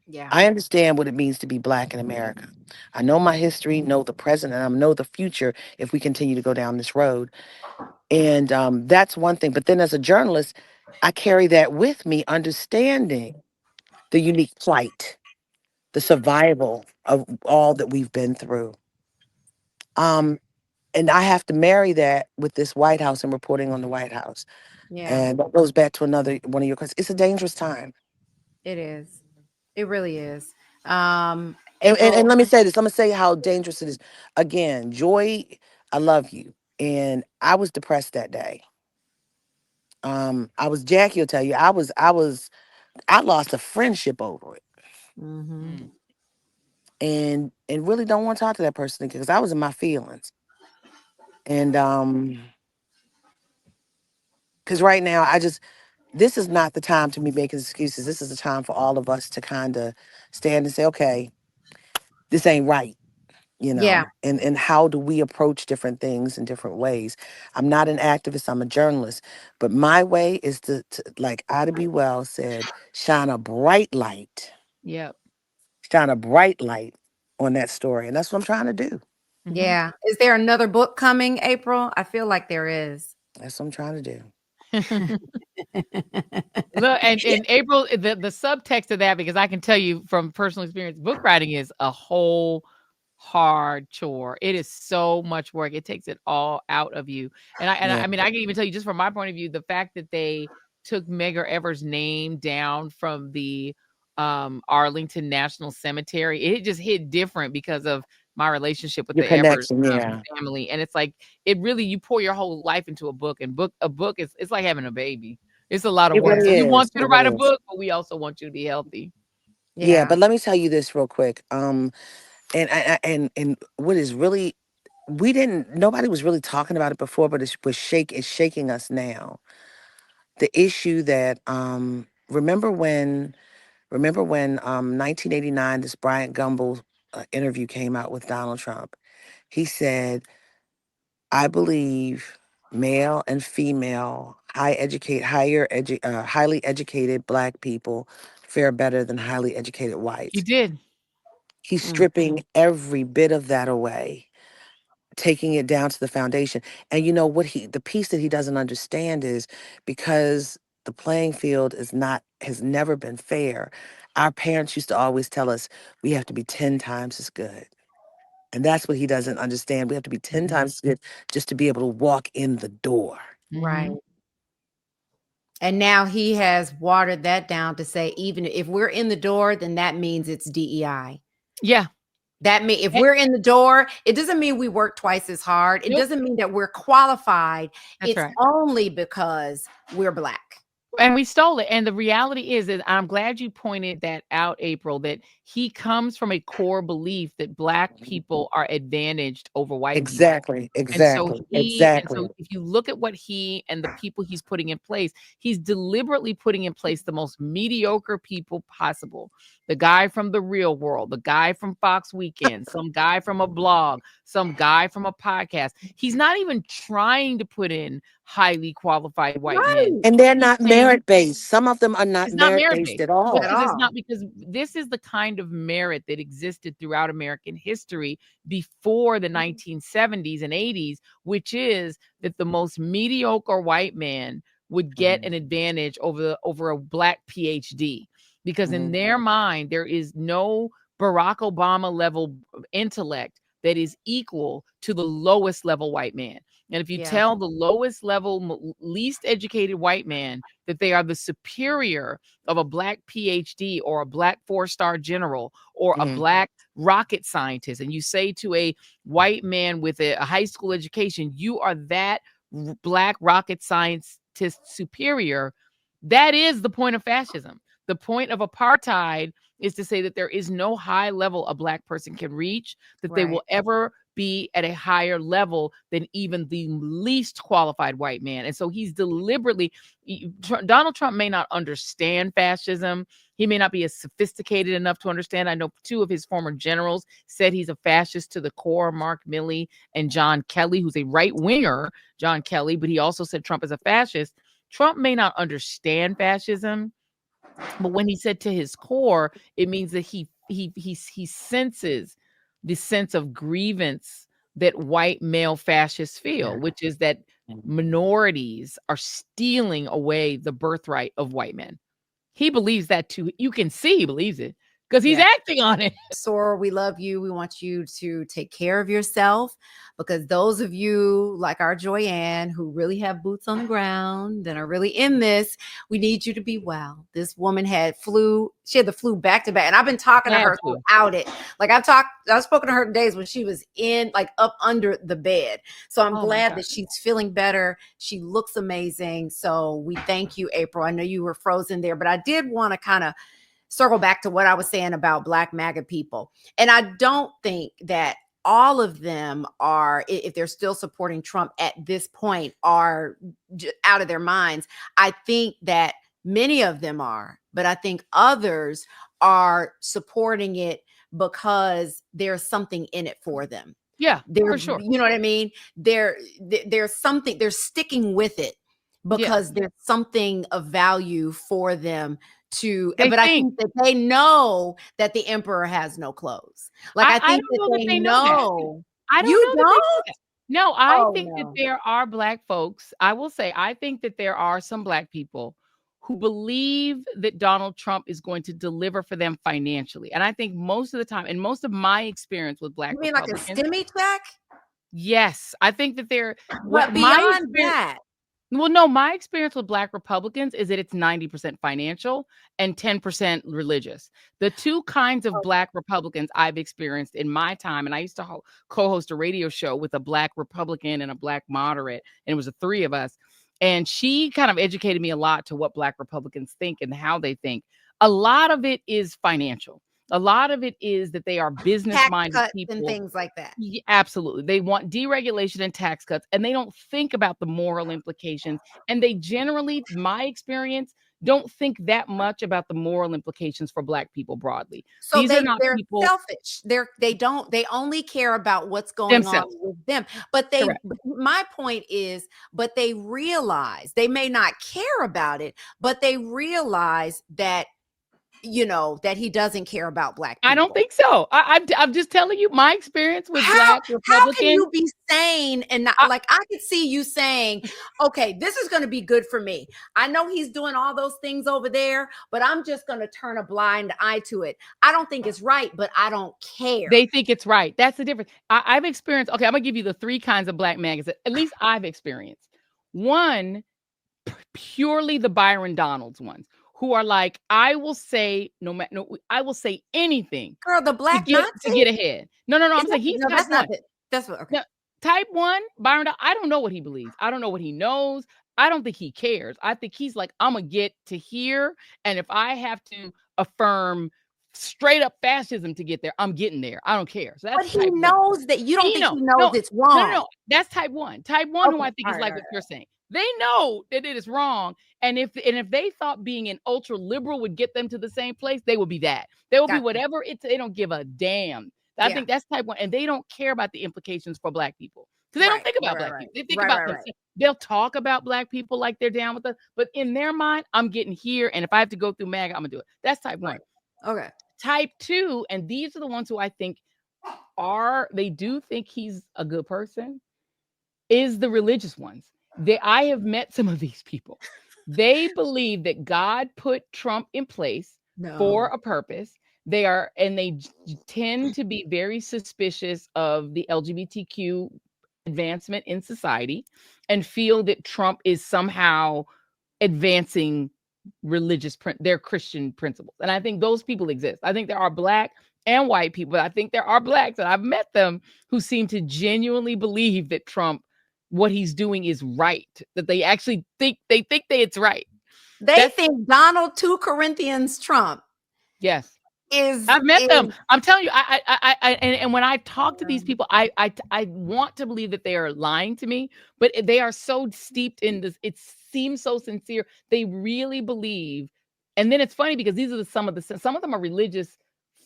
Yeah. I understand what it means to be black in America. I know my history, know the present, and I know the future if we continue to go down this road. And that's one thing. But then as a journalist, I carry that with me, understanding the unique plight, the survival of all that we've been through. Um, and I have to marry that with this White House and reporting on the White House. Yeah, And that goes back to another one of your questions. It's a dangerous time. it is. It really is. And April, let me say this. Let me say how dangerous it is. Again, Joy, I love you. And I was depressed that day. Jackie will tell you, I lost a friendship over it. mhm. Mm. And really don't want to talk to that person because I was in my feelings. And because right now this is not the time to be making excuses. This is the time for all of us to kind of stand and say, okay, this ain't right. Yeah. and how do we approach different things in different ways. I'm not an activist, I'm a journalist, but my way is to like Ida B. Wells said, Yep. shine a bright light on that story. And that's what I'm trying to do. Mhm. Yeah. Is there another book coming, April? I feel like there is. That's what I'm trying to do. Look, and April, the subtext of that, because I can tell you from personal experience, book writing is a whole hard chore. It is so much work. It takes it all out of you. I Yeah. mean, I can even tell you just from my point of view, the fact that they took Medgar Evers' name down from the Arlington National Cemetery, it just hit different because of my relationship with Your the Evers connection, yeah. family. And it's like it really, you pour your whole life into a book, and a book is, it's like having a baby. It's a lot of It work. really So we want is. you to It write really a is. book, but we also want you to be healthy. Yeah, Yeah. but let me tell you this real quick. And what is really, we didn't, nobody was really talking about it before, but it's shaking us now. The issue that remember when 1989 this Bryant Gumbel interview came out with Donald Trump. He said, I believe male and female highly educated black people fare better than highly educated He whites. did. He's Mm. stripping every bit of that away, taking it down to the foundation. And you know what, the piece that he doesn't understand is because the playing field has never been fair. Our parents used to always tell us we have to be 10 times as good. And that's what he doesn't understand. We have to be 10 times as good just to be able to walk in the door. Right. Mhm. And now he has watered that down to say, even if we're in the door, then that means it's DEI. Yeah. That mean if Eh, we're in the door, it doesn't mean we work twice as hard. It nope. doesn't mean that we're qualified. That's It's right. only because we're black. And we stole it. And the reality is that I'm glad you pointed that out, April, that he comes from a core belief that black people are advantaged over white people. Exactly, And exactly, so exactly. if you look at what he and the people he's putting in place, he's deliberately putting in place the most mediocre people possible. The guy from The Real World, the guy from Fox Weekend, some guy from a blog, some guy from a podcast. He's not even trying to put in highly qualified white men. Right. And they're He's not saying merit based. Some of them are not it's not merit merit based based at all. At because it's all. not, because this is the kind of merit that existed throughout American history before the 1970s and 80s, which is that the most mediocre white man would get Mhm, an advantage over a black PhD, because in mhm, their mind there is no Barack Obama level intellect that is equal to the lowest level white man. And if you Yeah. tell the lowest level, least educated white man that they are the superior of a black PhD or a black four-star general or a mhm, black rocket scientist, and you say to a white man with a high school education, you are that black rocket scientist superior, that is the point of fascism. The point of apartheid is to say that there is no high level a black person can reach, that they Right. will ever be at a higher level than even the least qualified white man. And so he's deliberately, Donald Trump may not understand fascism. He may not be as sophisticated enough to understand. I know two of his former generals said he's a fascist to the core, Mark Milley and John Kelly, who's a right winger, John Kelly, but he also said Trump is a fascist. Trump may not understand fascism, but when he said to his core, it means that he senses the sense of grievance that white male fascists yeah, feel, which is that minorities are stealing away the birthright of white men. He believes that too. You can see he believes it because he's Yeah. acting on it. Sora, we love you. We want you to take care of yourself, because those of you like our Joyanne who really have boots on the ground and are really in this, we need you to be well. This woman had flu. She had the flu back to back. And I've been talking to Had her to. throughout it. Like I've spoken to her days when she was in, like, up under the bed. So I'm Oh my glad God. that she's feeling better. She looks amazing. So we thank you, April. I know you were frozen there, but I did want to kind of circle back to what I was saying about Black MAGA people. And I don't think that all of them are, if they're still supporting Trump at this point, are out of their minds. I think that many of them are, but I think others are supporting it because there's something in it for them. Yeah, They're, for sure. you know what I mean? There's something, they're sticking with it because there's something of value for them to, They but I think. think that they know that the emperor has no clothes. Like, I I think don't that know that they they know that. know. I don't You know that they know don't? that. No, I Oh, think that no. there are Black folks, I will say, I think that there are some Black people who believe that Donald Trump is going to deliver for them financially. And I think most of the time, and most of my experience with Black You mean like a Republicans, stimmy check? yes, I think that they're what But my beyond experience. that, Well, no, my experience with Black Republicans is that it's 90% financial and 10% religious. The two kinds of Black Republicans I've experienced in my time, and I used to co-host a radio show with a Black Republican and a Black moderate, and it was the three of us. And she kind of educated me a lot to what Black Republicans think and how they think. A lot of it is financial. A lot of it is that they are tax business-minded cuts and people. things like that. Absolutely. They want deregulation and tax cuts, and they don't think about the moral implications. And they generally, my experience, don't think that much about the moral implications for Black people broadly. So These are not they're people selfish. They only care about what's going on themselves. with them. But Correct. my point is, but they realize, they may not care about it, but they realize that, that he doesn't care about Black people. I don't think so. I'm just telling you my experience with Black How Republicans. can you be sane and not, like, I could see you saying, okay, this is going to be good for me. I know he's doing all those things over there, but I'm just going to turn a blind eye to it. I don't think it's right, but I don't care. They think it's right. That's the difference. I've experienced, okay, I'm going to give you the three kinds of Black maggots, at least I've experienced. One, purely the Byron Donalds ones, who are like, I will say I will say anything Girl, the Black to Nazi? get ahead. No, I'm saying he's No, type that's not one. it. That's what, okay. Now, type one, Byron, I don't know what he believes. I don't know what he knows. I don't think he cares. I think he's like, I'm gonna get to here, and if I have to affirm straight up fascism to get there, I'm getting there. I don't care. So that's But he knows that you don't think he knows it's wrong. No. That's type one. Type one, who Okay, I think is all like right, what you're saying. They know that it is wrong. And if they thought being an ultra liberal would get them to the same place, they would be that. They will be Gotcha. whatever it's, they don't give a damn. I think that's type one. And they don't care about the implications for Black people. Because they don't think about Black people. They think about themselves. They'll talk about Black people like they're down with us. But in their mind, I'm getting here. And if I have to go through MAGA, I'm going to do it. That's type one. Okay. Type two, and these are the ones who I think they do think he's a good person, is the religious ones. I have met some of these people. They believe that God put Trump in place for a purpose. They tend to be very suspicious of the LGBTQ advancement in society and feel that Trump is somehow advancing their Christian principles. And I think those people exist. I think there are Black and white people. I think there are Blacks, and I've met them, who seem to genuinely believe that Trump, what he's doing is right, that they actually think it's right. They think Donald 2 Corinthians Trump. Yes. I've met them. I'm telling you, and when I talk to these people, I want to believe that they are lying to me, but they are so steeped in this. It seems so sincere. They really believe. And then it's funny because these are some of them are religious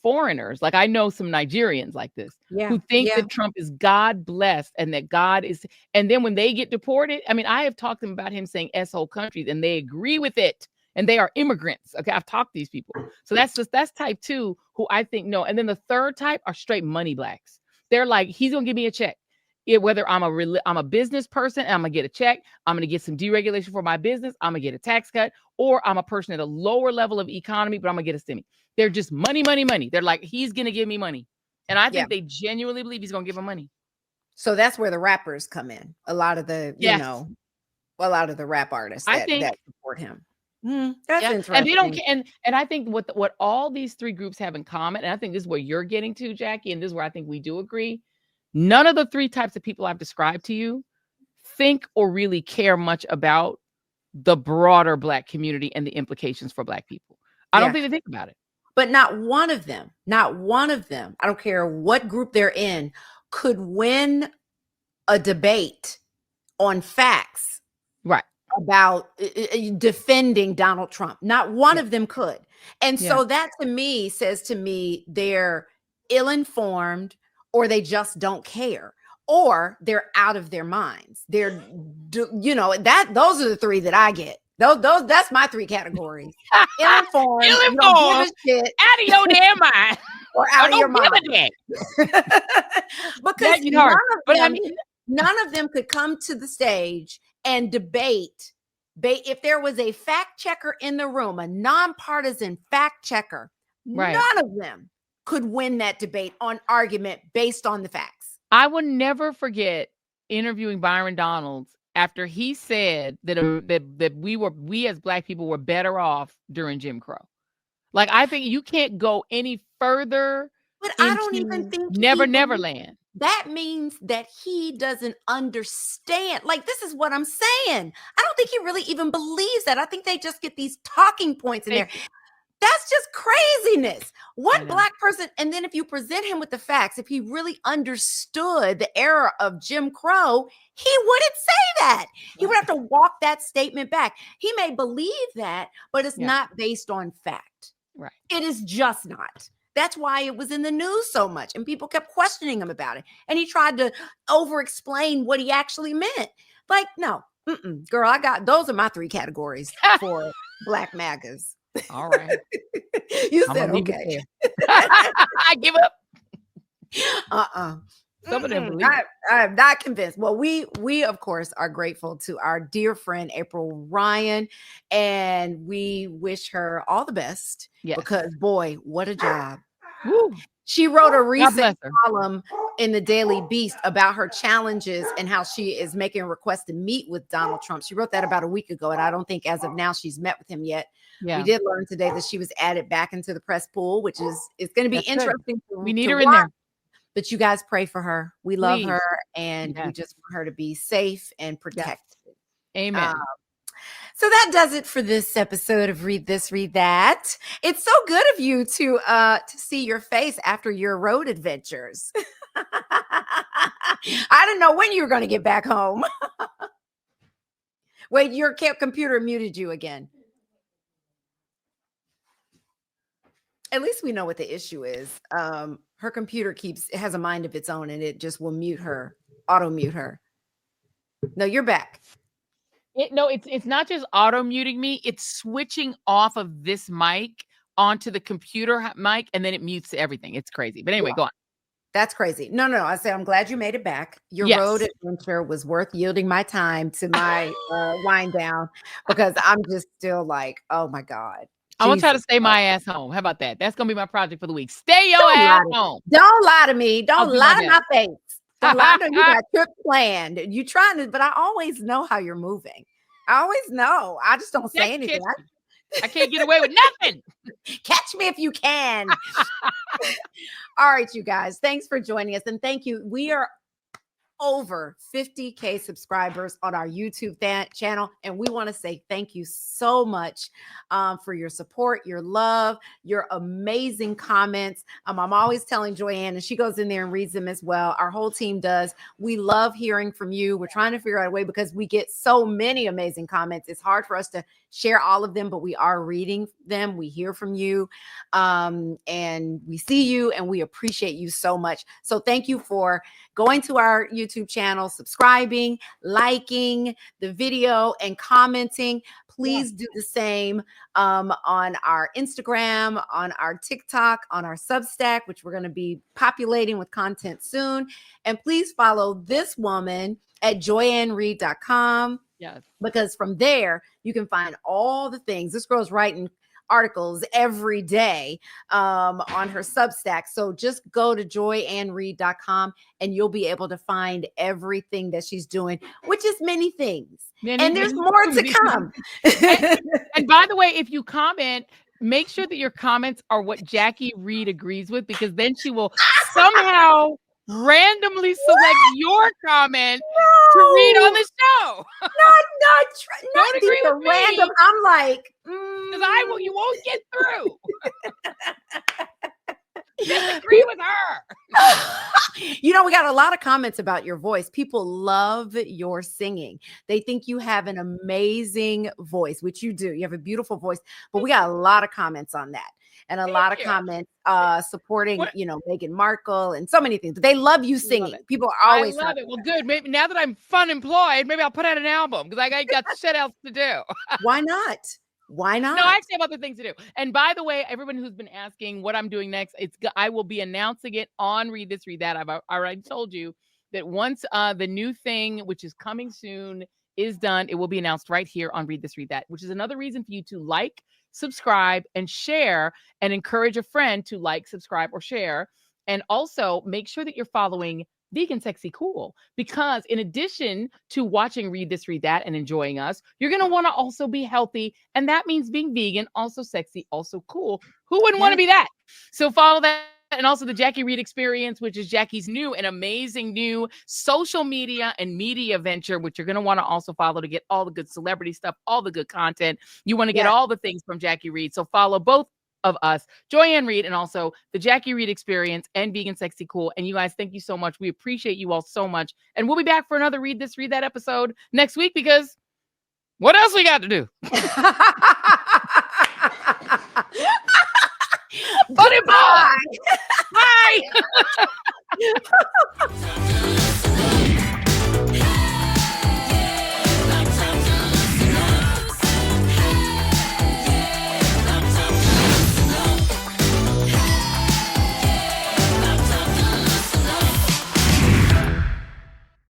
foreigners. Like I know some Nigerians like this who think that Trump is God blessed and that God is. And then when they get deported, I mean, I have talked to them about him saying "s-hole countries," and they agree with it. And they are immigrants. Okay, I've talked to these people. So that's type two, who I think no. And then the third type are straight money Blacks. They're like, he's gonna give me a check. Whether I'm a business person and I'm gonna get a check, I'm gonna get some deregulation for my business, I'm gonna get a tax cut, or I'm a person at a lower level of economy, but I'm gonna get a stimmy. They're just money. They're like, he's gonna give me money. And I think they genuinely believe he's gonna give them money. So that's where the rappers come in. A lot of the, a lot of the rap artists that support him. That's interesting. And they don't and I think what all these three groups have in common, and I think this is where you're getting to, Jackie, and this is where I think we do agree. None of the three types of people I've described to you think or really care much about the broader Black community and the implications for Black people. I don't think they think about it. But not one of them, I don't care what group they're in, could win a debate on facts. Right. About defending Donald Trump. Not one of them could. And so that to me says to me, they're ill-informed, or they just don't care, or they're out of their minds. They're, those are the three that I get. Those that's my three categories. Ill-informed, you don't give a Ill-informed, shit, out of your damn mind. or out of your Don't mind. give a Because That's hard. But I mean, none of them could come to the stage and debate. If there was a fact checker in the room, a nonpartisan fact checker, right. none of them could win that debate on argument based on the facts. I will never forget interviewing Byron Donalds after he said that we as Black people were better off during Jim Crow. Like, I think you can't go any further. But I don't even think Neverland. That means that he doesn't understand. Like, this is what I'm saying. I don't think he really even believes that. I think they just get these talking points in there. That's just craziness. What Black person, and then if you present him with the facts, if he really understood the era of Jim Crow, he wouldn't say that. He would have to walk that statement back. He may believe that, but it's not based on fact. Right. It is just not. That's why it was in the news so much, and people kept questioning him about it. And he tried to over-explain what he actually meant. Like, no, girl, those are my three categories for Black MAGAs. All right. You said okay. I give up. Some of them I'm not convinced. Well, we of course are grateful to our dear friend April Ryan, and we wish her all the best. Because boy, what a job. Woo. She wrote a recent column in the Daily Beast about her challenges and how she is making a request to meet with Donald Trump. She wrote that about a week ago, and I don't think as of now she's met with him yet. We did learn today that she was added back into the press pool, which is going to be interesting. We need her in there. But you guys pray for her. We love her, and we just want her to be safe and protected. Amen. So that does it for this episode of Read This, Read That. It's so good of you to see your face after your road adventures. I didn't know when you were going to get back home. Wait, your computer muted you again. At least we know what the issue is. Her computer has a mind of its own, and it just will mute her, auto mute her. No, you're back. It's not just auto muting me. It's switching off of this mic onto the computer mic, and then it mutes everything. It's crazy. But anyway, go on. That's crazy. No. I said, I'm glad you made it back. Your road adventure was worth yielding my time to my wind down, because I'm just still like, oh my God. I'm going to try to stay my ass home. How about that? That's going to be my project for the week. Stay your ass home. Don't lie to me. Don't lie to my face. Don't lie to me. You got a trip planned. You trying to, but I always know how you're moving. I always know. I just don't say anything. I can't get away with nothing. Catch me if you can. All right, you guys. Thanks for joining us. And thank you. We are over 50K subscribers on our YouTube channel. And we want to say thank you so much for your support, your love, your amazing comments. I'm always telling Joyanne, and she goes in there and reads them as well. Our whole team does. We love hearing from you. We're trying to figure out a way, because we get so many amazing comments. It's hard for us to share all of them, but we are reading them. We hear from you, and we see you, and we appreciate you so much. So thank you for going to our YouTube channel, subscribing, liking the video, and commenting. Please do the same on our Instagram, on our TikTok, on our Substack, which we're going to be populating with content soon. And please follow this woman at joyannereed.com. Yes. Because from there, you can find all the things. This girl's writing articles every day on her Substack. So just go to joyannereed.com and you'll be able to find everything that she's doing, which is many things. And there's more to come. And by the way, if you comment, make sure that your comments are what Jackie Reed agrees with, because then she will somehow randomly select your comment to read on the show. Not agree with random. I'm like, because you won't get through. Disagree with her. We got a lot of comments about your voice. People love your singing. They think you have an amazing voice, which you do. You have a beautiful voice, but we got a lot of comments on that. and a lot of you. comments supporting, What- you know, Meghan Markle and so many things. But they love you singing. it. People are always I love it. Well, good. Maybe now that I'm fun employed, maybe I'll put out an album because I got shit else to do. Why not? Why not? No, I actually have other things to do. And by the way, everyone who's been asking what I'm doing next, I will be announcing it on Read This, Read That. I've already told you that once the new thing, which is coming soon, is done, it will be announced right here on Read This, Read That, which is another reason for you to like, subscribe, and share, and encourage a friend to like, subscribe, or share. And also make sure that you're following Vegan Sexy Cool, because in addition to watching Read This, Read That and enjoying us, you're going to want to also be healthy. And that means being vegan, also sexy, also cool. Who wouldn't want to be that? So follow that. And also the Jackie Reed Experience, which is Jackie's new and amazing new social media and media venture, which you're going to want to also follow to get all the good celebrity stuff, all the good content. You want to get all the things from Jackie Reed. So follow both of us, Joy-Ann Reid, and also the Jackie Reed Experience and Vegan Sexy Cool. And you guys, thank you so much. We appreciate you all so much. And we'll be back for another Read This, Read That episode next week, because what else we got to do? Buddy, bye. Bye.